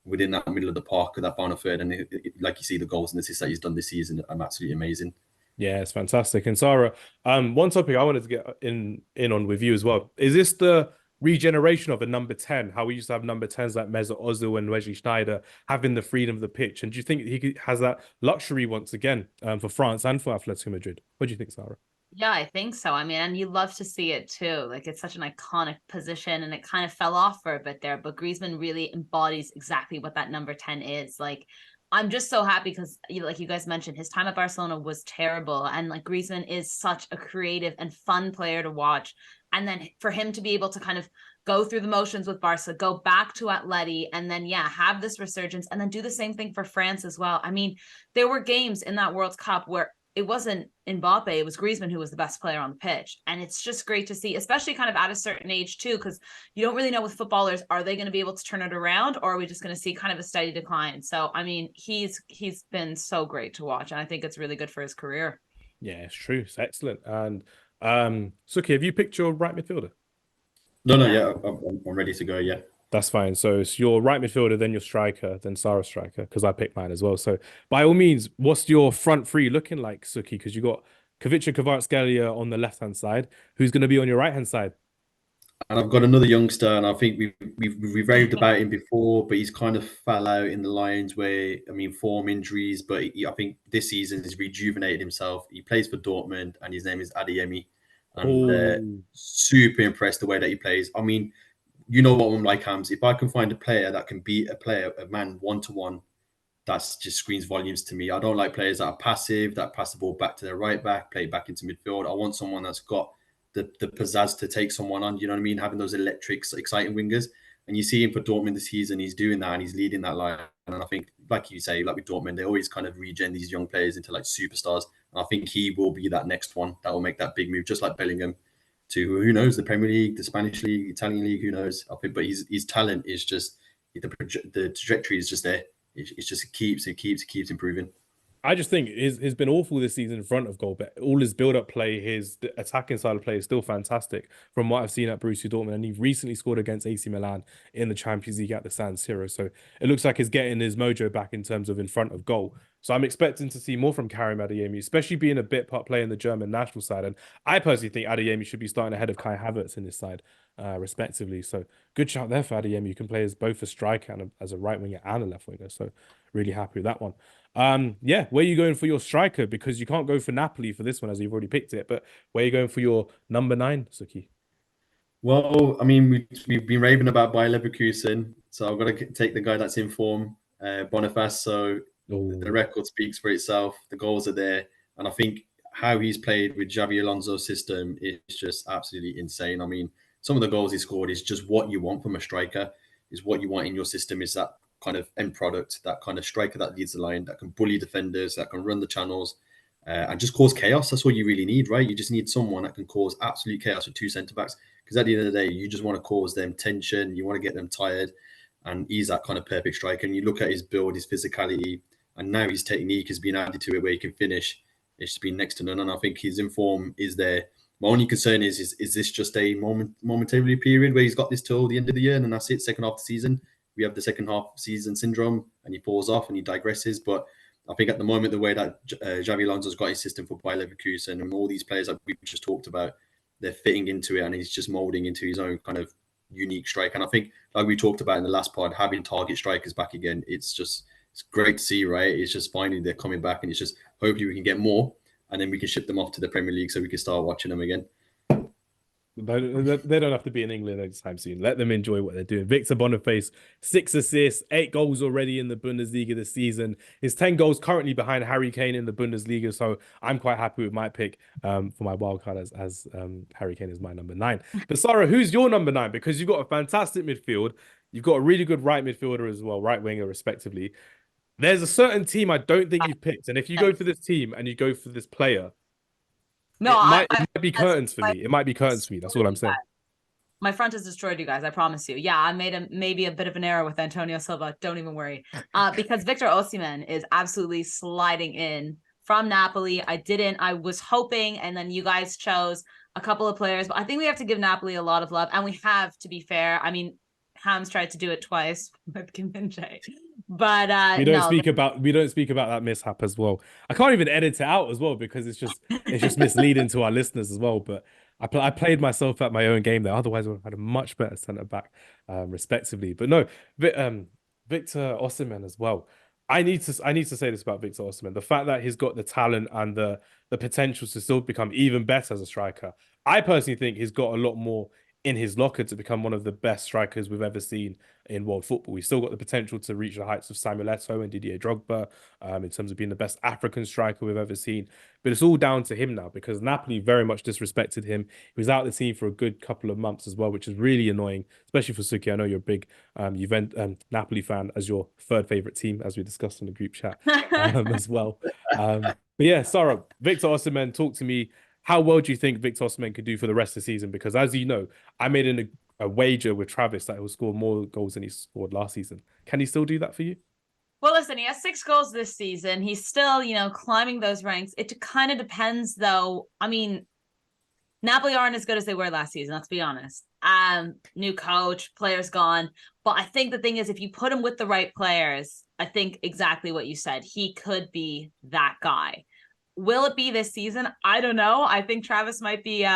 within that middle of the park of that final third. And like you see, the goals and assists that he's done this season are absolutely amazing. Yeah, it's fantastic. And Sara, one topic I wanted to get in on with you as well. Is this the regeneration of a number 10, how we used to have number 10s like Mesut Ozil and Wesley Sneijder having the freedom of the pitch? And do you think he has that luxury once again for France and for Atletico Madrid? What do you think, Sara? Yeah, I think so. I mean, and you love to see it too. Like, it's such an iconic position, and it kind of fell off for a bit there, but Griezmann really embodies exactly what that number 10 is. Like, I'm just so happy because, like you guys mentioned, his time at Barcelona was terrible. And like Griezmann is such a creative and fun player to watch. And then for him to be able to kind of go through the motions with Barca, go back to Atleti, and then, have this resurgence and then do the same thing for France as well. I mean, there were games in that World Cup where it wasn't Mbappe, it was Griezmann who was the best player on the pitch. And it's just great to see, especially kind of at a certain age too, because you don't really know with footballers, are they going to be able to turn it around, or are we just going to see kind of a steady decline? So, I mean, he's been so great to watch, and I think it's really good for his career. Yeah, it's true. It's excellent. And Suki, have you picked your right midfielder? No, I'm ready to go, yeah. That's fine. So it's your right midfielder, then your striker, then Sara's striker, because I picked mine as well. So by all means, what's your front three looking like, Suki? Because you got Kvaratskhelia Kvaratskhelia on the left-hand side. Who's going to be on your right-hand side? And I've got another youngster, and I think we've raved about him before, but he's kind of fell out in the lines where, I mean, form injuries, but I think this season he's rejuvenated himself. He plays for Dortmund, and his name is Adeyemi. And super impressed the way that he plays. I mean, you know what I'm like, Hamz. If I can find a player that can beat a man 1-to-1, that's just screams volumes to me. I don't like players that are passive, that pass the ball back to their right back, play it back into midfield. I want someone that's got the pizzazz to take someone on, you know what I mean? Having those electric, exciting wingers. And you see him for Dortmund this season, he's doing that and he's leading that line. And I think, like you say, like with Dortmund, they always kind of regen these young players into like superstars. And I think he will be that next one that will make that big move, just like Bellingham to, who knows, the Premier League, the Spanish League, Italian League, who knows? I think, but his talent is just, the trajectory is just there. It just keeps improving. I just think he's been awful this season in front of goal, but all his build-up play, his attacking side of play is still fantastic from what I've seen at Borussia Dortmund. And he recently scored against AC Milan in the Champions League at the San Siro. So it looks like he's getting his mojo back in terms of in front of goal. So I'm expecting to see more from Karim Adeyemi, especially being a bit part player in the German national side. And I personally think Adeyemi should be starting ahead of Kai Havertz in this side, respectively. So good shout there for Adeyemi. You can play as both a striker and as a right winger and a left winger. So really happy with that one. Yeah, where are you going for your striker? Because you can't go for Napoli for this one as you've already picked it. But where are you going for your number 9, Sukhi? Well, I mean, we've been raving about Bayer Leverkusen, so I've got to take the guy that's in form, Boniface. So the Oh, record speaks for itself. The goals are there, and I think how he's played with Xavi Alonso's system is just absolutely insane. I mean, some of the goals he scored is just what you want from a striker. Is what you want in your system. Is that kind of end product, that kind of striker that leads the line, that can bully defenders, that can run the channels, and just cause chaos. That's what you really need, right? You just need someone that can cause absolute chaos with two centre backs. Because at the end of the day, you just want to cause them tension. You want to get them tired. And he's that kind of perfect striker. And you look at his build, his physicality, and now his technique has been added to it where he can finish. It's been next to none. And I think his inform is there. My only concern is this just a momentary period where he's got this till the end of the year and then that's it, second half of the season. We have the second half season syndrome and he falls off and he digresses. But I think at the moment, the way that Xavi Alonso's got his system for Bayer Leverkusen and all these players that we just talked about, they're fitting into it and he's just molding into his own kind of unique strike. And I think, like we talked about in the last pod, having target strikers back again, it's great to see, right? It's just finally they're coming back and it's just hopefully we can get more and then we can ship them off to the Premier League so we can start watching them again. they don't have to be in England anytime soon. Let them enjoy what they're doing. Victor Boniface, 6 assists, 8 goals already in the Bundesliga this season. His 10 goals currently behind Harry Kane in the Bundesliga. So I'm quite happy with my pick for my wild card as Harry Kane is my number 9. But Sarah, who's your number 9? Because you've got a fantastic midfield. You've got a really good right midfielder as well, right winger respectively. There's a certain team I don't think you've picked. And if you go for this team and you go for this player, No, it might be curtains for me. It might be curtains for me. That's all I'm saying. My front has destroyed you guys. I promise you. Yeah, I made maybe a bit of an error with Antonio Silva. Don't even worry. Because Victor Osimhen is absolutely sliding in from Napoli. I was hoping, and then you guys chose a couple of players, but I think we have to give Napoli a lot of love. And we have, to be fair. I mean, Hamz tried to do it twice with Kim Min-jae. But we don't speak about that mishap as well. I can't even edit it out as well because it's just misleading to our listeners as well. But I played myself at my own game there. Otherwise, I would have had a much better centre back, respectively. But no, Victor Osimhen as well. I need to say this about Victor Osimhen: the fact that he's got the talent and the potential to still become even better as a striker. I personally think he's got a lot more in his locker to become one of the best strikers we've ever seen in world football. He's still got the potential to reach the heights of Samuel Eto'o and Didier Drogba in terms of being the best African striker we've ever seen. But it's all down to him now because Napoli very much disrespected him. He was out of the team for a good couple of months as well, which is really annoying, especially for Sukhi. I know you're a big Napoli fan as your third favorite team, as we discussed in the group chat as well. But yeah, Sarah, Victor Osimhen, talk to me. How well do you think Victor Osimhen could do for the rest of the season? Because as you know, I made a wager with Travis that he'll score more goals than he scored last season. Can he still do that for you? Well, listen, he has 6 goals this season. He's still, climbing those ranks. It kind of depends, though. I mean, Napoli aren't as good as they were last season, let's be honest. New coach, players gone. But I think the thing is, if you put him with the right players, I think exactly what you said. He could be that guy. Will it be this season? I don't know. I think Travis might be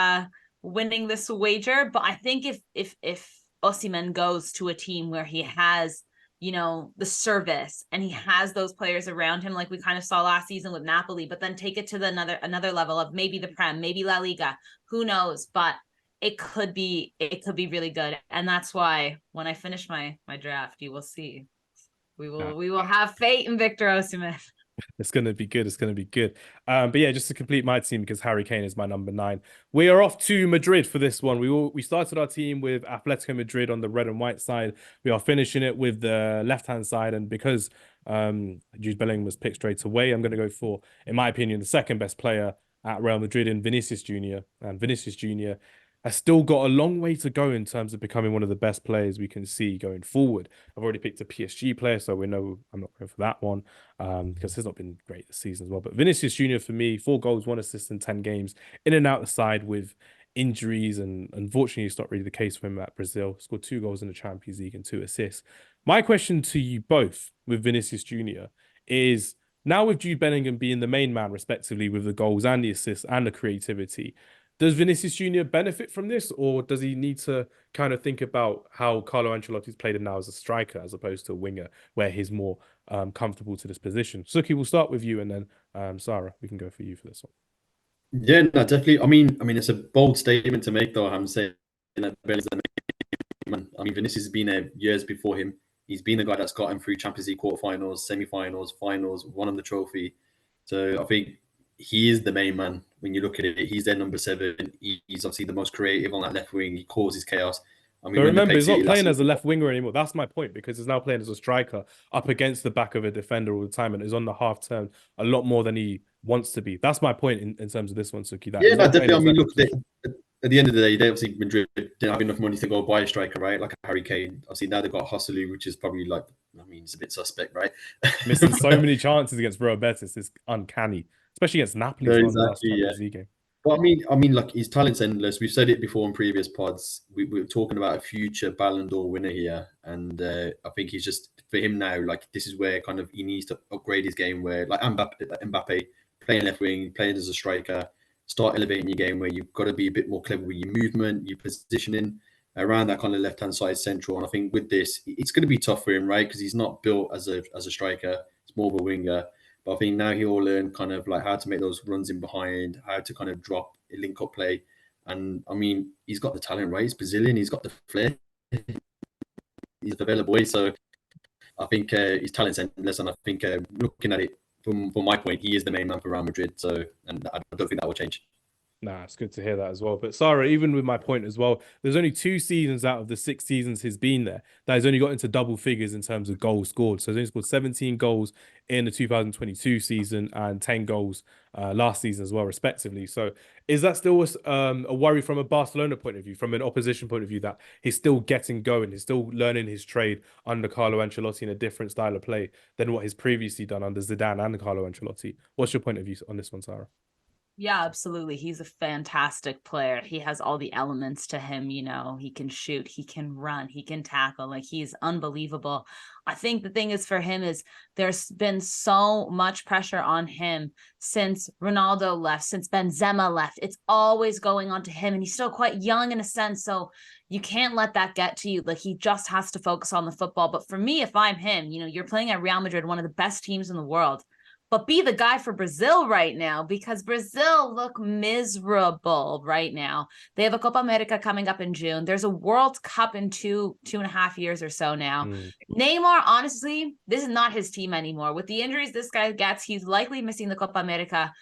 winning this wager, but I think if Osimhen goes to a team where he has, the service and he has those players around him, like we kind of saw last season with Napoli, but then take it to another level of maybe the Prem, maybe La Liga, who knows? But it could be really good, and that's why when I finish my draft, you will see. We will have faith in Victor Osimhen. It's going to be good. It's going to be good. But yeah, just to complete my team, because Harry Kane is my number 9. We are off to Madrid for this one. We started our team with Atletico Madrid on the red and white side. We are finishing it with the left-hand side. And because Jude Bellingham was picked straight away, I'm going to go for, in my opinion, the second best player at Real Madrid in Vinicius Jr. And Vinicius Jr. has still got a long way to go in terms of becoming one of the best players we can see going forward. I've already picked a PSG player, so we know I'm not going for that one because he's not been great this season as well. But Vinicius Jr. for me, 4 goals, 1 assist in 10 games, in and out the side with injuries, and unfortunately it's not really the case for him at Brazil. Scored 2 goals in the Champions League and 2 assists. My question to you both with Vinicius Jr. is, Now with Jude Bellingham being the main man, respectively, with the goals and the assists and the creativity, does Vinicius Junior benefit from this, or does he need to kind of think about how Carlo Ancelotti's played him now as a striker as opposed to a winger, where he's more comfortable to this position? Sukhi, we'll start with you, and then Sara, we can go for you for this one. Yeah, no, definitely. I mean, it's a bold statement to make, though. I'm saying that Bellingham's the main man. I mean, Vinicius has been there years before him. He's been the guy that's got him through Champions League quarterfinals, semi-finals, finals, won him the trophy. So I think he is the main man. When you look at it, he's their number 7. He's obviously the most creative on that left wing. He causes chaos. I mean, But when they remember, played he's not City playing last as a left winger anymore. That's my point, because he's now playing as a striker up against the back of a defender all the time and is on the half turn a lot more than he wants to be. That's my point in terms of this one, Suki. That yeah, he's no, not playing definitely. I as mean, that look, position. at the end of the day, they obviously Madrid didn't have enough money to go buy a striker, right? Like a Harry Kane. Obviously, now they've got Hosselu, which is probably like, I mean, it's a bit suspect, right? Missing so many chances against Real Betis is uncanny, especially against Napoli No, as well in the last exactly. Yeah. Champions League game. Well, I mean, like his talent's endless. We've said it before in previous pods. We were talking about a future Ballon d'Or winner here, and I think he's just for him now. Like this is where kind of he needs to upgrade his game. Where like Mbappe playing left wing, playing as a striker, start elevating your game. Where you've got to be a bit more clever with your movement, your positioning around that kind of left hand side central. And I think with this, it's going to be tough for him, right? Because he's not built as a striker. It's more of a winger. But I think now he'll learn kind of like how to make those runs in behind, how to kind of drop a link up play. And I mean, he's got the talent, right? He's Brazilian, he's got the flair. He's a Favela boy. So I think his talent's endless. And I think looking at it from my point, he is the main man for Real Madrid. So, and I don't think that will change. Nah, it's good to hear that as well. But Sarah, even with my point as well, there's only 2 seasons out of the 6 seasons he's been there that he's only got into double figures in terms of goals scored. So he's only scored 17 goals in the 2022 season and 10 goals last season as well, respectively. So is that still a worry from a Barcelona point of view, from an opposition point of view, that he's still getting going, he's still learning his trade under Carlo Ancelotti in a different style of play than what he's previously done under Zidane and Carlo Ancelotti? What's your point of view on this one, Sarah? Yeah, absolutely. He's a fantastic player. He has all the elements to him, you know. He can shoot, he can run, he can tackle. Like, he's unbelievable. I think the thing is for him is there's been so much pressure on him since Ronaldo left, since Benzema left. It's always going on to him, and he's still quite young in a sense. So you can't let that get to you. Like, he just has to focus on the football. But for me, if I'm him, you know, you're playing at Real Madrid, one of the best teams in the world. But be the guy for Brazil right now, because Brazil look miserable right now. They have a Copa America coming up in June. There's a World Cup in two and a half years or so now. Neymar, honestly, this is not his team anymore. With the injuries this guy gets, he's likely missing the Copa America.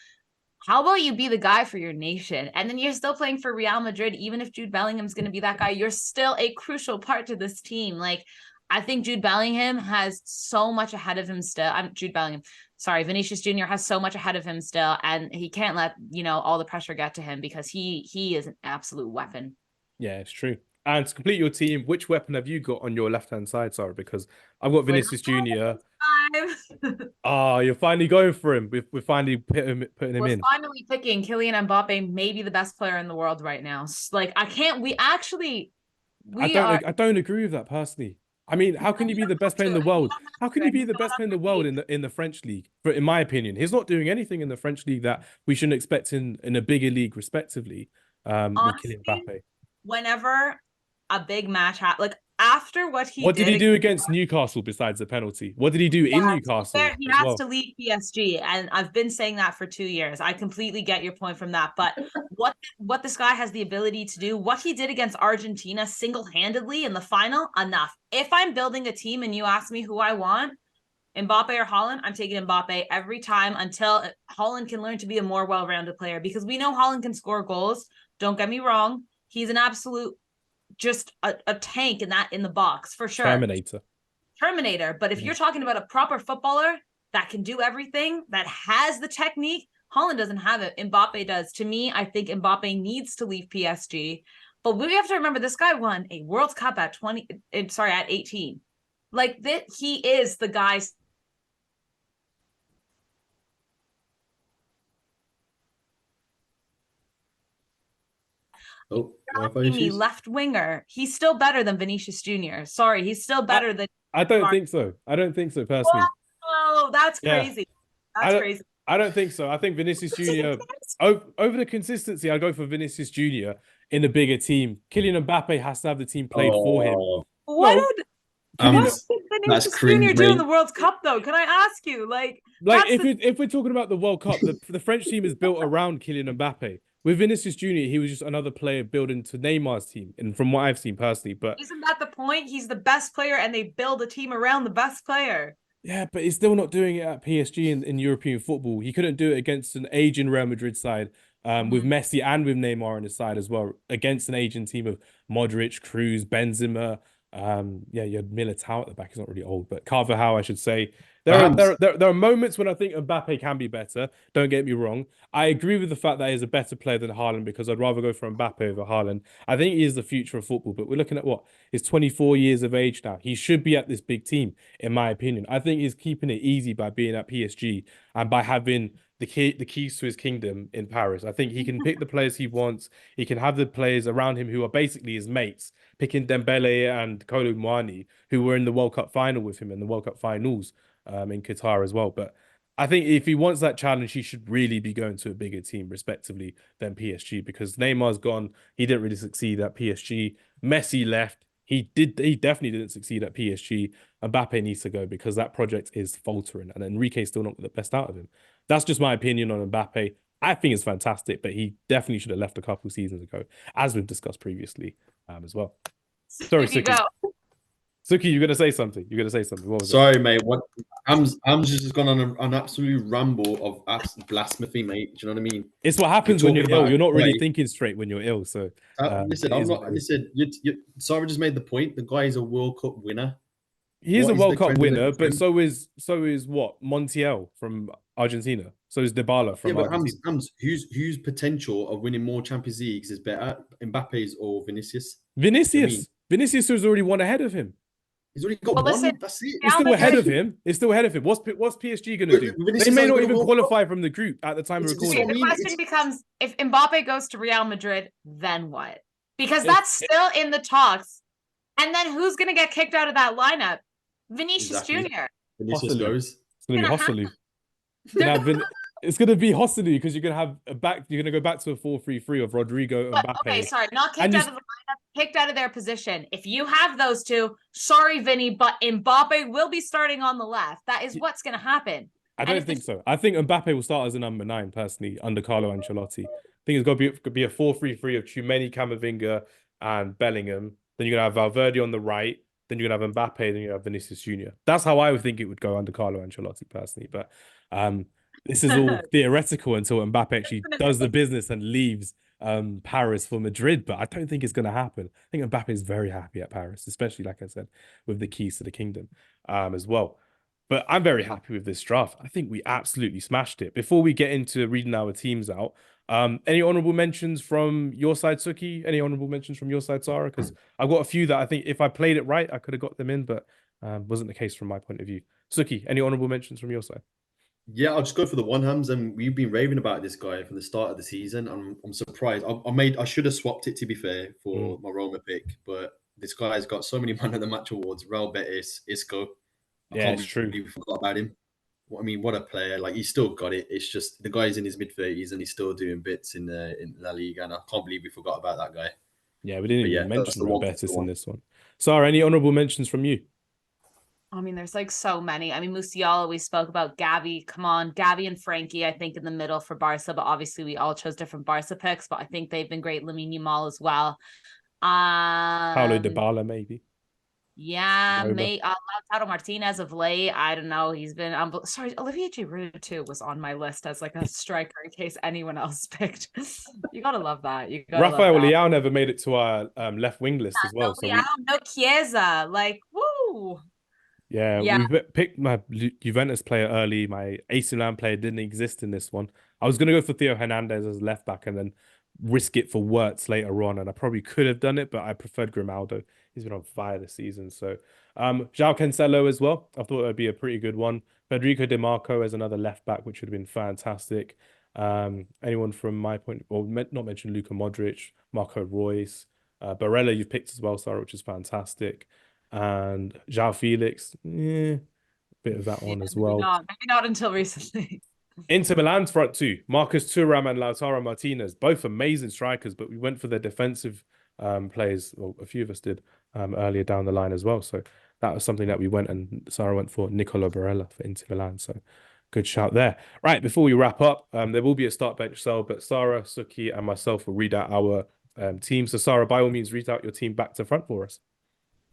How about you be the guy for your nation? And then you're still playing for Real Madrid. Even if Jude Bellingham's going to be that guy, you're still a crucial part to this team. Like, I think Jude Bellingham has so much ahead of him still. Vinicius Jr. has so much ahead of him still, and he can't let, you know, all the pressure get to him, because he is an absolute weapon. Yeah, it's true. And to complete your team, which weapon have you got on your left-hand side, Sarah? Because I've got Vinicius Jr. You're finally going for him. We're finally putting him in. We're finally picking Kylian Mbappe, maybe the best player in the world right now. Like, I don't agree with that personally. I mean, how can you be the best player in the world? How can you be the best player in the world in the French league? In my opinion, he's not doing anything in the French league that we shouldn't expect in a bigger league, respectively. Honestly, with Kylian Mbappe. Whenever a big match like after what did he do against Newcastle besides the penalty? What did he do in Newcastle? He has to leave PSG, and I've been saying that for 2 years. I completely get your point from that, but what this guy has the ability to do, what he did against Argentina single-handedly in the final, enough. If I'm building a team and you ask me who I want, Mbappe or Haaland, I'm taking Mbappe every time until Haaland can learn to be a more well-rounded player, because we know Haaland can score goals. Don't get me wrong. He's an absolute just a tank in the box for sure. Terminator. But if you're talking about a proper footballer that can do everything, that has the technique, Haaland doesn't have it. Mbappe does. To me, I think Mbappe needs to leave PSG. But we have to remember, this guy won a World Cup at 18. Like, that, he is the guy. Left winger. He's still better than Vinicius Jr. Sorry, he's still better than. I don't think so. I don't think so personally. Oh, that's crazy. That's crazy. I don't think so. I think Vinicius Junior over the consistency. I go for Vinicius Junior in a bigger team. Kylian Mbappe has to have the team played for him. What No, did Kylian, that's Vinicius cringe, Junior do in mate. the World Cup though? Can I ask you? Like if we're talking about the World Cup, the French team is built around Kylian Mbappe. With Vinicius Junior, he was just another player built into Neymar's team, and from what I've seen personally. But isn't that the point? He's the best player, and they build a team around the best player. yeah, but he's still not doing it at PSG in European football. He couldn't do it against an aging Real Madrid side, with Messi and with Neymar on his side as well, against an aging team of Modric, Cruz, Benzema. Yeah, you had Militao at the back. He's not really old, but Carvajal, I should say. There are moments when I think Mbappe can be better. Don't get me wrong. I agree with the fact that he's a better player than Haaland because I'd rather go for Mbappe over Haaland. I think he is the future of football, but we're looking at what? He's 24 years of age now. He should be at this big team, in my opinion. I think he's keeping it easy by being at PSG and by having the keys to his kingdom in Paris. I think he can pick the players he wants. He can have the players around him who are basically his mates, picking Dembele and Kolo Muani, who were in the World Cup final with him in the World Cup finals in Qatar as well. But I think if he wants that challenge, he should really be going to a bigger team, respectively, than PSG, because Neymar's gone. He didn't really succeed at PSG. Messi left. He definitely didn't succeed at PSG. Mbappe needs to go because that project is faltering, and Enrique's still not the best out of him. That's just my opinion on Mbappe. I think it's fantastic, but he definitely should have left a couple seasons ago, as we've discussed previously, as well. Sorry, Sukhi. Sukhi, you're gonna say something. You're gonna say something. What was Sorry, mate. What Hamz just gone on an absolute ramble of blasphemy, mate. Do you know what I mean? It's what happens when you're ill. You're not really play. thinking straight when you're ill. So listen, I'm not. Listen, Sara just made the point. The guy is a World Cup winner. He is a World Cup winner, but so is what? Montiel from Argentina. So is Dybala from Argentina. Hamz, whose potential of winning more Champions Leagues is better, Mbappe's or Vinicius? Vinicius has already won ahead of him. He's already got one. That's it. It's still ahead of him. It's still ahead of him. What's PSG going to do? They may not even qualify from the group at the time of recording. The question becomes, if Mbappe goes to Real Madrid, then what? Because that's still in the talks. And then who's going to get kicked out of that lineup? Vinicius Jr. Vinicius goes. It's going to be Hosselu. It's going to be Hosselu because you're going to have you're going to go back to a 4-3-3 of Rodrigo and Mbappe. Okay, sorry, not kicked out of the lineup, kicked out of their position. If you have those two, sorry, Vini, but Mbappe will be starting on the left. That is what's going to happen. I don't think so. I think Mbappe will start as a number 9, personally, under Carlo Ancelotti. I think it's going to be a 4-3-3 of Tchouameni, Camavinga, and Bellingham. Then you're going to have Valverde on the right. Then you're going to have Mbappe. Then you have Vinicius Jr. That's how I would think it would go under Carlo Ancelotti, personally. But this is all theoretical until Mbappe actually does the business and leaves Paris for Madrid. But I don't think it's going to happen. I think Mbappe is very happy at Paris, especially, like I said, with the keys to the kingdom as well. But I'm very happy with this draft. I think we absolutely smashed it. Before we get into reading our teams out, any honorable mentions from your side, Sukhi? Any honorable mentions from your side, Sara? Because I've got a few that I think if I played it right, I could have got them in, but wasn't the case from my point of view. Sukhi, any honorable mentions from your side? Yeah, I'll just go for the one, Hamz, and we've been raving about this guy from the start of the season. I'm surprised. I should have swapped it, to be fair, for my Roma pick, but this guy's got so many man of the match awards. Real Betis, Isco. Yeah, it's true. We forgot about him. I mean, what a player! Like, he's still got it. It's just the guy's in his mid-30s and he's still doing bits in La Liga, and I can't believe we forgot about that guy. Yeah, we didn't even mention Real Betis in this one. Sarah, any honorable mentions from you? I mean, there's like so many. I mean, Musiala, we spoke about. Gavi, come on. Gavi and Frankie, I think, in the middle for Barca, but obviously we all chose different Barca picks, but I think they've been great. Lamine Yamal as well. Paulo Dybala, maybe. Yeah, mate. Lautaro Martinez of late. I don't know. He's been sorry. Olivier Giroud too was on my list as like a striker in case anyone else picked. You gotta love that. Rafael Leao never made it to our left wing list as well. No Leao, no Chiesa. Like, woo. Yeah, we picked my Juventus player early. My AC Milan player didn't exist in this one. I was gonna go for Theo Hernandez as left back and then risk it for Wirtz later on, and I probably could have done it, but I preferred Grimaldo. He's been on fire this season. So João Cancelo as well. I thought it would be a pretty good one. Federico Di Marco as another left back, which would have been fantastic. Anyone from my point, well, not mention Luka Modric, Marco Reus, Barella you've picked as well, Sarah, which is fantastic. And João Felix, bit of that on Yeah, as well. maybe not until recently. Inter Milan's front two, Marcus Thuram and Lautaro Martinez, both amazing strikers, but we went for their defensive players, well, a few of us did earlier down the line as well. So that was something that we went, and Sara went for Nicolo Barella for Inter Milan. So good shout there. Right, before we wrap up, there will be a start bench sale, but Sara, Sukhi, and myself will read out our team. So Sara, by all means, read out your team back to front for us.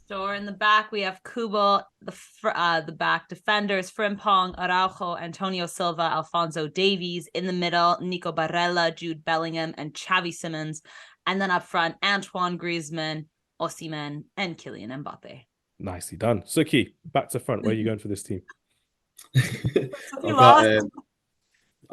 Sure. In the back, we have Kubo. The back defenders, Frimping, Araujo, Antonio Silva, Alphonso Davies. In the middle, Nico Barella, Jude Bellingham, and Xavi Simons. And then up front, Antoine Griezmann, Osimhen, and Kylian Mbappe. Nicely done. Sukhi, back to front. Where are you going for this team?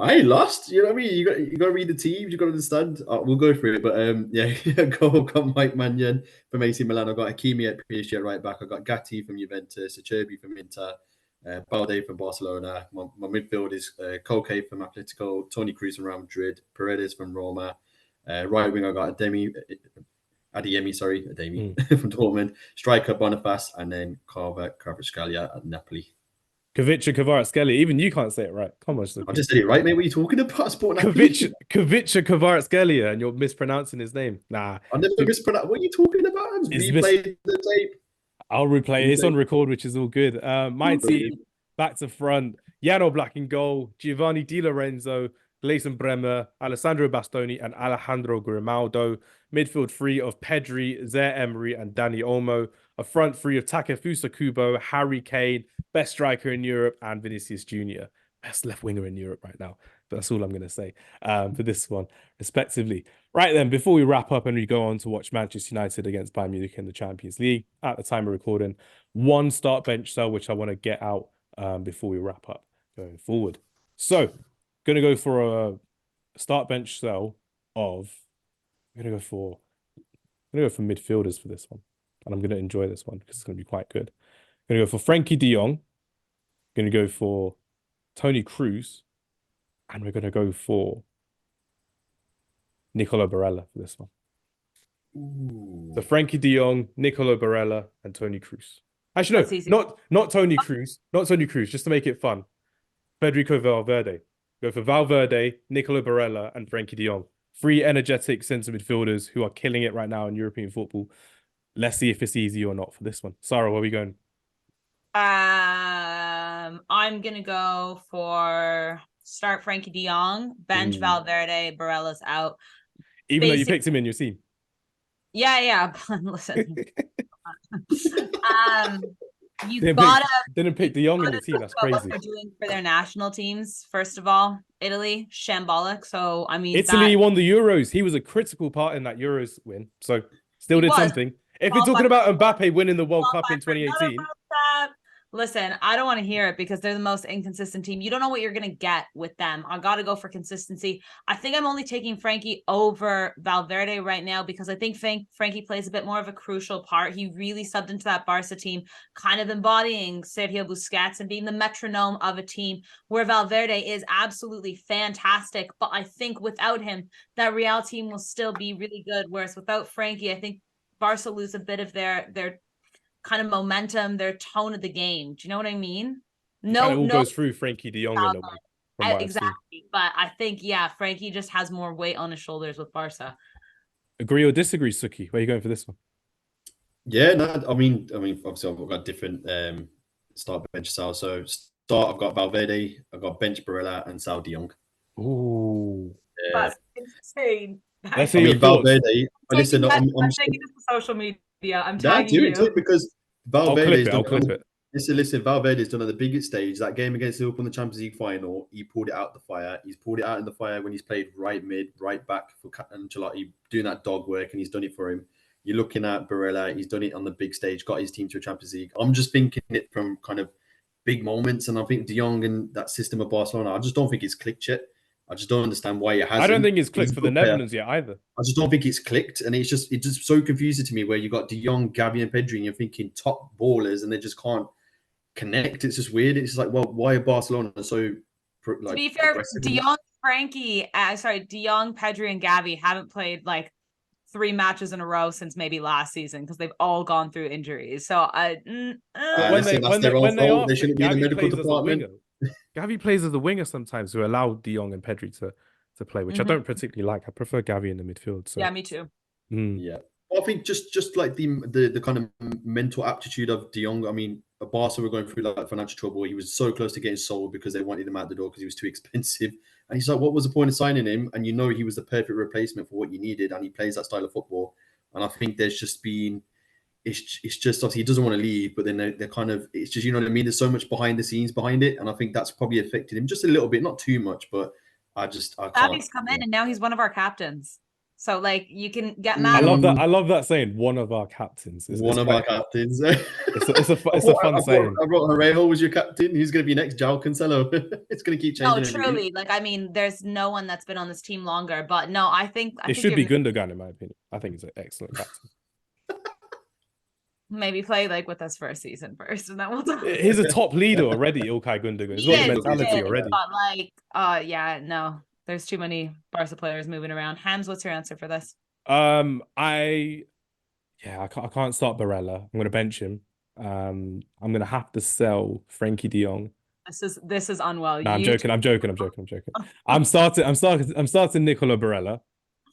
I ain't lost. You know what I mean? You got to read the teams. You got to understand. We'll go through it, but yeah, got Mike Maignan from AC Milan. I've got Hakimi at PSG at right back. I've got Gatti from Juventus, Acerbi from Inter, Balde from Barcelona. My midfield is Koke from Atletico, Toni Kroos from Real Madrid, Paredes from Roma. Right wing, I got Adeyemi from Dortmund. Striker Boniface, and then Kvaratskhelia at Napoli. Kvaratskhelia. Even you can't say it right. Come on, I just said it right, mate. What are you talking about? Kvaratskhelia, and you're mispronouncing his name. Nah, I never mispronounced. What are you talking about? Replay the tape. I'll replay it. It's on record, which is all good. My team, back to front. Jan Oblak in goal. Giovanni Di Lorenzo, Gleison Bremer, Alessandro Bastoni, and Alejandro Grimaldo. Midfield three of Pedri, Zaire Emery, and Dani Olmo. A front three of Takefusa Kubo, Harry Kane, best striker in Europe, and Vinicius Jr., best left winger in Europe right now. But that's all I'm going to say for this one, respectively. Right then, before we wrap up and we go on to watch Manchester United against Bayern Munich in the Champions League, at the time of recording, one start bench sell, which I want to get out before we wrap up going forward. So, going to go for a start bench sell of, I'm going to go for midfielders for this one. And I'm going to enjoy this one because it's going to be quite good. I'm going to go for Frankie de Jong. I'm going to go for Toni Kroos. And we're going to go for Nicolo Barella for this one. Ooh. So Frankie de Jong, Nicolo Barella, and Toni Kroos. Actually, no, not Toni Kroos. Not Toni Kroos, just to make it fun. Federico Valverde. Go for Valverde, Nicolo Barella, and Frankie de Jong. Three energetic centre midfielders who are killing it right now in European football. Let's see if it's easy or not for this one. Sara, where are we going? I'm gonna go for start Frankie de Jong, bench Valverde, Barella's out. Even though you picked him in your team. Yeah. Listen. You didn't pick de Jong in the team. That's crazy. What they're doing for their national teams, first of all, Italy, shambolic. So I mean, Italy won the Euros. He was a critical part in that Euros win. So still did something. If you're talking about Mbappe winning the World Cup in 2018. Listen, I don't want to hear it because they're the most inconsistent team. You don't know what you're going to get with them. I got to go for consistency. I think I'm only taking Frankie over Valverde right now because I think Frankie plays a bit more of a crucial part. He really subbed into that Barca team, kind of embodying Sergio Busquets and being the metronome of a team, where Valverde is absolutely fantastic. But I think without him, that Real team will still be really good. Whereas without Frankie, I think Barca lose a bit of their kind of momentum, their tone of the game. Do you know what I mean? No, it goes through Frankie de Jong in a way. Exactly. But I think, Frankie just has more weight on his shoulders with Barca. Agree or disagree, Sukhi? Where are you going for this one? Yeah, no, I mean, obviously I've got different start bench styles. So start, I've got Valverde, I've got bench Barella and Sal de Jong. Ooh, that's insane. Let's see your thoughts. Valverde. Listen, I'm taking this to social media. I'm tagging you. Do it because Valverde. I'll clip it. Listen. Valverde's done on the biggest stage. That game against Liverpool in the Champions League final, he pulled it out the fire. He's pulled it out in the fire when he's played right mid, right back for Ancelotti, doing that dog work, and he's done it for him. You're looking at Barella. He's done it on the big stage, got his team to a Champions League. I'm just thinking it from kind of big moments, and I think de Jong and that system of Barcelona, I just don't think it's clicked yet. I just don't understand why it hasn't. I don't think it's clicked for the Netherlands yet either. I just don't think it's clicked, and it's just so confusing to me where you got de Jong, Gavi, and Pedri, and you're thinking top ballers, and they just can't connect. It's just weird. It's like, well, why are Barcelona so like? To be fair, de Jong, Pedri, and Gavi haven't played like 3 matches in a row since maybe last season because they've all gone through injuries. So when they are They fit, shouldn't be in the Gavi medical plays as a department. winger. Gavi plays as a winger sometimes, who allow De Jong and Pedri to play, which I don't particularly like. I prefer Gavi in the midfield. So yeah, me too. Yeah, well, I think just like the kind of mental aptitude of De Jong. I mean, Barca were going through like financial trouble. He was so close to getting sold because they wanted him out the door because he was too expensive. And he's like, what was the point of signing him? And you know he was the perfect replacement for what you needed, and he plays that style of football. And I think there's just been it's just obviously he doesn't want to leave, but then they're kind of it's just, you know what I mean. There's so much behind the scenes behind it, and I think that's probably affected him just a little bit, not too much, but I can't. Gavi's come in and now he's one of our captains. So like you can get I mad. love that. I love that saying. One of our captains. One of our captains. It's a fun saying. I brought Herrera was your captain. Who's going to be next? João Cancelo. It's going to keep changing. No, truly. Like, I mean, there's no one that's been on this team longer. But no, I think it should be Gundogan, in my opinion. I think he's an excellent captain. Maybe play like with us for a season first, and then we'll talk. He's a top leader already, Ilkay Gundogan. He's got the mentality already. But yeah, no, there's too many Barca players moving around. Hamz, what's your answer for this? I can't start Barella. I'm going to bench him. I'm going to have to sell Frankie De Jong. This is unwell. No, I'm joking. I'm starting Nicola Barella.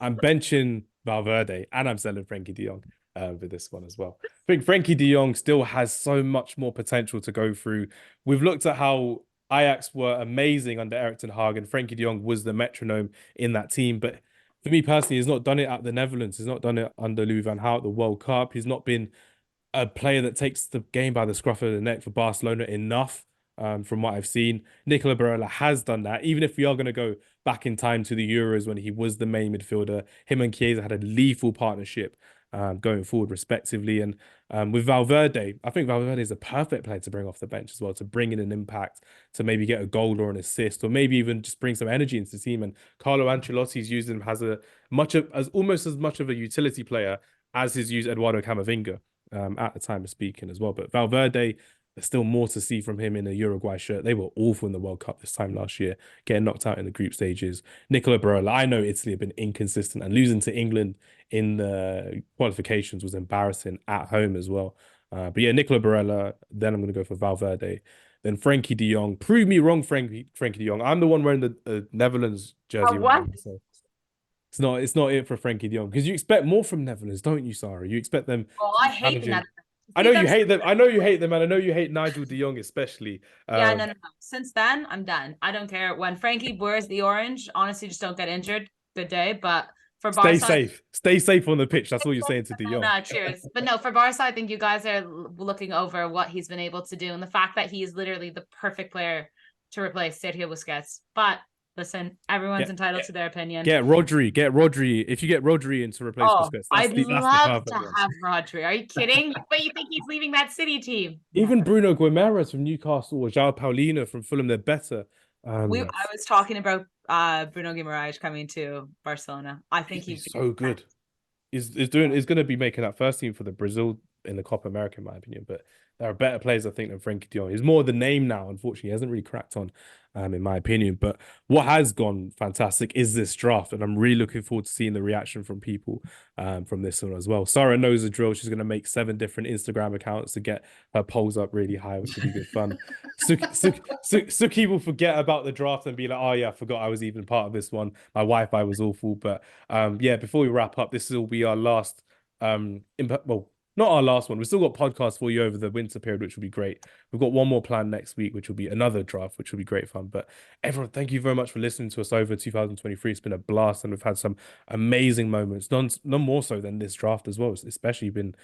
I'm benching Valverde, and I'm selling Frankie De Jong for this one as well. I think Frankie De Jong still has so much more potential to go through. We've looked at how Ajax were amazing under Erik ten Hag, and Frankie De Jong was the metronome in that team. But for me personally, he's not done it at the Netherlands. He's not done it under Louis van Gaal at the World Cup. He's not been a player that takes the game by the scruff of the neck for Barcelona enough. From what I've seen, Nicola Barella has done that. Even if we are going to go back in time to the Euros when he was the main midfielder, him and Chiesa had a lethal partnership going forward, respectively. And with Valverde, I think Valverde is a perfect player to bring off the bench as well, to bring in an impact, to maybe get a goal or an assist, or maybe even just bring some energy into the team. And Carlo Ancelotti's used him as almost as much of a utility player as he's used Eduardo Camavinga at the time of speaking as well. But Valverde, there's still more to see from him in a Uruguay shirt. They were awful in the World Cup this time last year, getting knocked out in the group stages. Nicola Barella, I know Italy have been inconsistent, and losing to England in the qualifications was embarrassing at home as well. But yeah, Nicola Barella, then I'm going to go for Valverde. Then Frankie De Jong. Prove me wrong, Frankie De Jong. I'm the one wearing the Netherlands jersey. What? So it's not it for Frankie De Jong, because you expect more from Netherlands, don't you, Sara? You expect them. Oh, I hate the Netherlands. I know you hate them. I know you hate them, and I know you hate Nigel De Jong especially. Yeah, no. Since then, I'm done. I don't care. When Frankie wears the orange, honestly, just don't get injured. Good day. But for Barca, stay safe on the pitch. That's all you're saying to De Jong. No, cheers. But no, for Barca, I think you guys are looking over what he's been able to do, and the fact that he is literally the perfect player to replace Sergio Busquets. But listen, everyone's entitled to their opinion. Get Rodri. If you get Rodri in to replace Busquets, I'd love to have Rodri. Are you kidding? But you think he's leaving that City team? Even Bruno Guimaraes from Newcastle or João Paulino from Fulham, they're better. I was talking about Bruno Guimaraes coming to Barcelona. I think he's so good. He's going to be making that first team for the Brazil in the Copa America, in my opinion. But there are better players, I think, than Frankie De Jong. He's more the name now, unfortunately. He hasn't really cracked on, in my opinion. But what has gone fantastic is this draft. And I'm really looking forward to seeing the reaction from people from this one as well. Sara knows the drill. She's going to make 7 different Instagram accounts to get her polls up really high, which will be good fun. Sukhi will forget about the draft and be like, oh, yeah, I forgot I was even part of this one. My Wi-Fi was awful. But yeah, before we wrap up, this will be our last not our last one. We've still got podcasts for you over the winter period, which will be great. We've got one more planned next week, which will be another draft, which will be great fun. But everyone, thank you very much for listening to us over 2023. It's been a blast, and we've had some amazing moments, none more so than this draft as well. It's especially been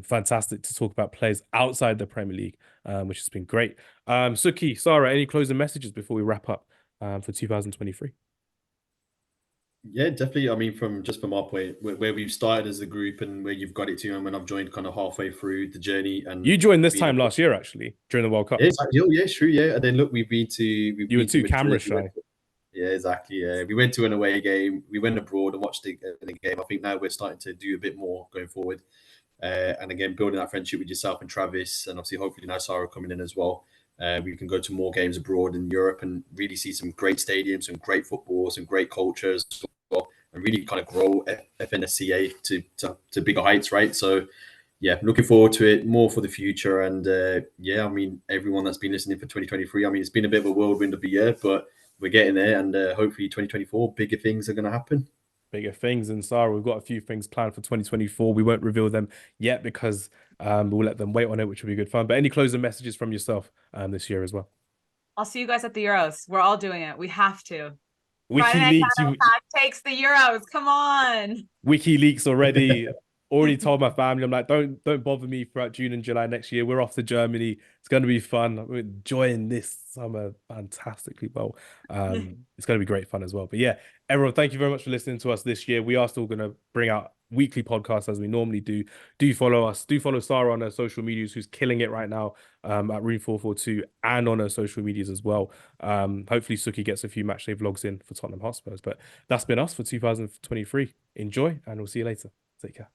fantastic to talk about players outside the Premier League, which has been great. Sukhi, Sara, any closing messages before we wrap up for 2023? Yeah, definitely. I mean, from our point, where we've started as a group and where you've got it to, and when I've joined kind of halfway through the journey. And you joined this time last year, actually, during the World Cup. Yeah, true. Yeah, and then look, you were too camera shy. Yeah, exactly. Yeah, we went to an away game. We went abroad and watched the game. I think now we're starting to do a bit more going forward, and again, building that friendship with yourself and Travis, and obviously, hopefully now Sara coming in as well. We can go to more games abroad in Europe and really see some great stadiums, some great football, some great cultures, and really kind of grow FNSCA to bigger heights, right? So yeah, looking forward to it more for the future. And yeah, I mean, everyone that's been listening for 2023, I mean, it's been a bit of a whirlwind of a year, but we're getting there, and hopefully 2024, bigger things are going to happen. Bigger things. And Sarah, we've got a few things planned for 2024. We won't reveal them yet because we'll let them wait on it, which will be good fun. But any closing messages from yourself this year as well? I'll see you guys at the Euros. We're all doing it. We have to. Friday Night WikiLeaks, Counter Attack takes the Euros. Come on. WikiLeaks already told my family, I'm like, don't bother me throughout June and July next year. We're off to Germany. It's going to be fun. We're enjoying this summer fantastically well. It's going to be great fun as well. But yeah, everyone, thank you very much for listening to us this year. We are still going to bring out weekly podcasts as we normally do. Do follow us. Do follow Sara on her social medias, who's killing it right now at Room 442 and on her social medias as well. Hopefully Sukhi gets a few matchday vlogs in for Tottenham Hotspurs. But that's been us for 2023. Enjoy, and we'll see you later. Take care.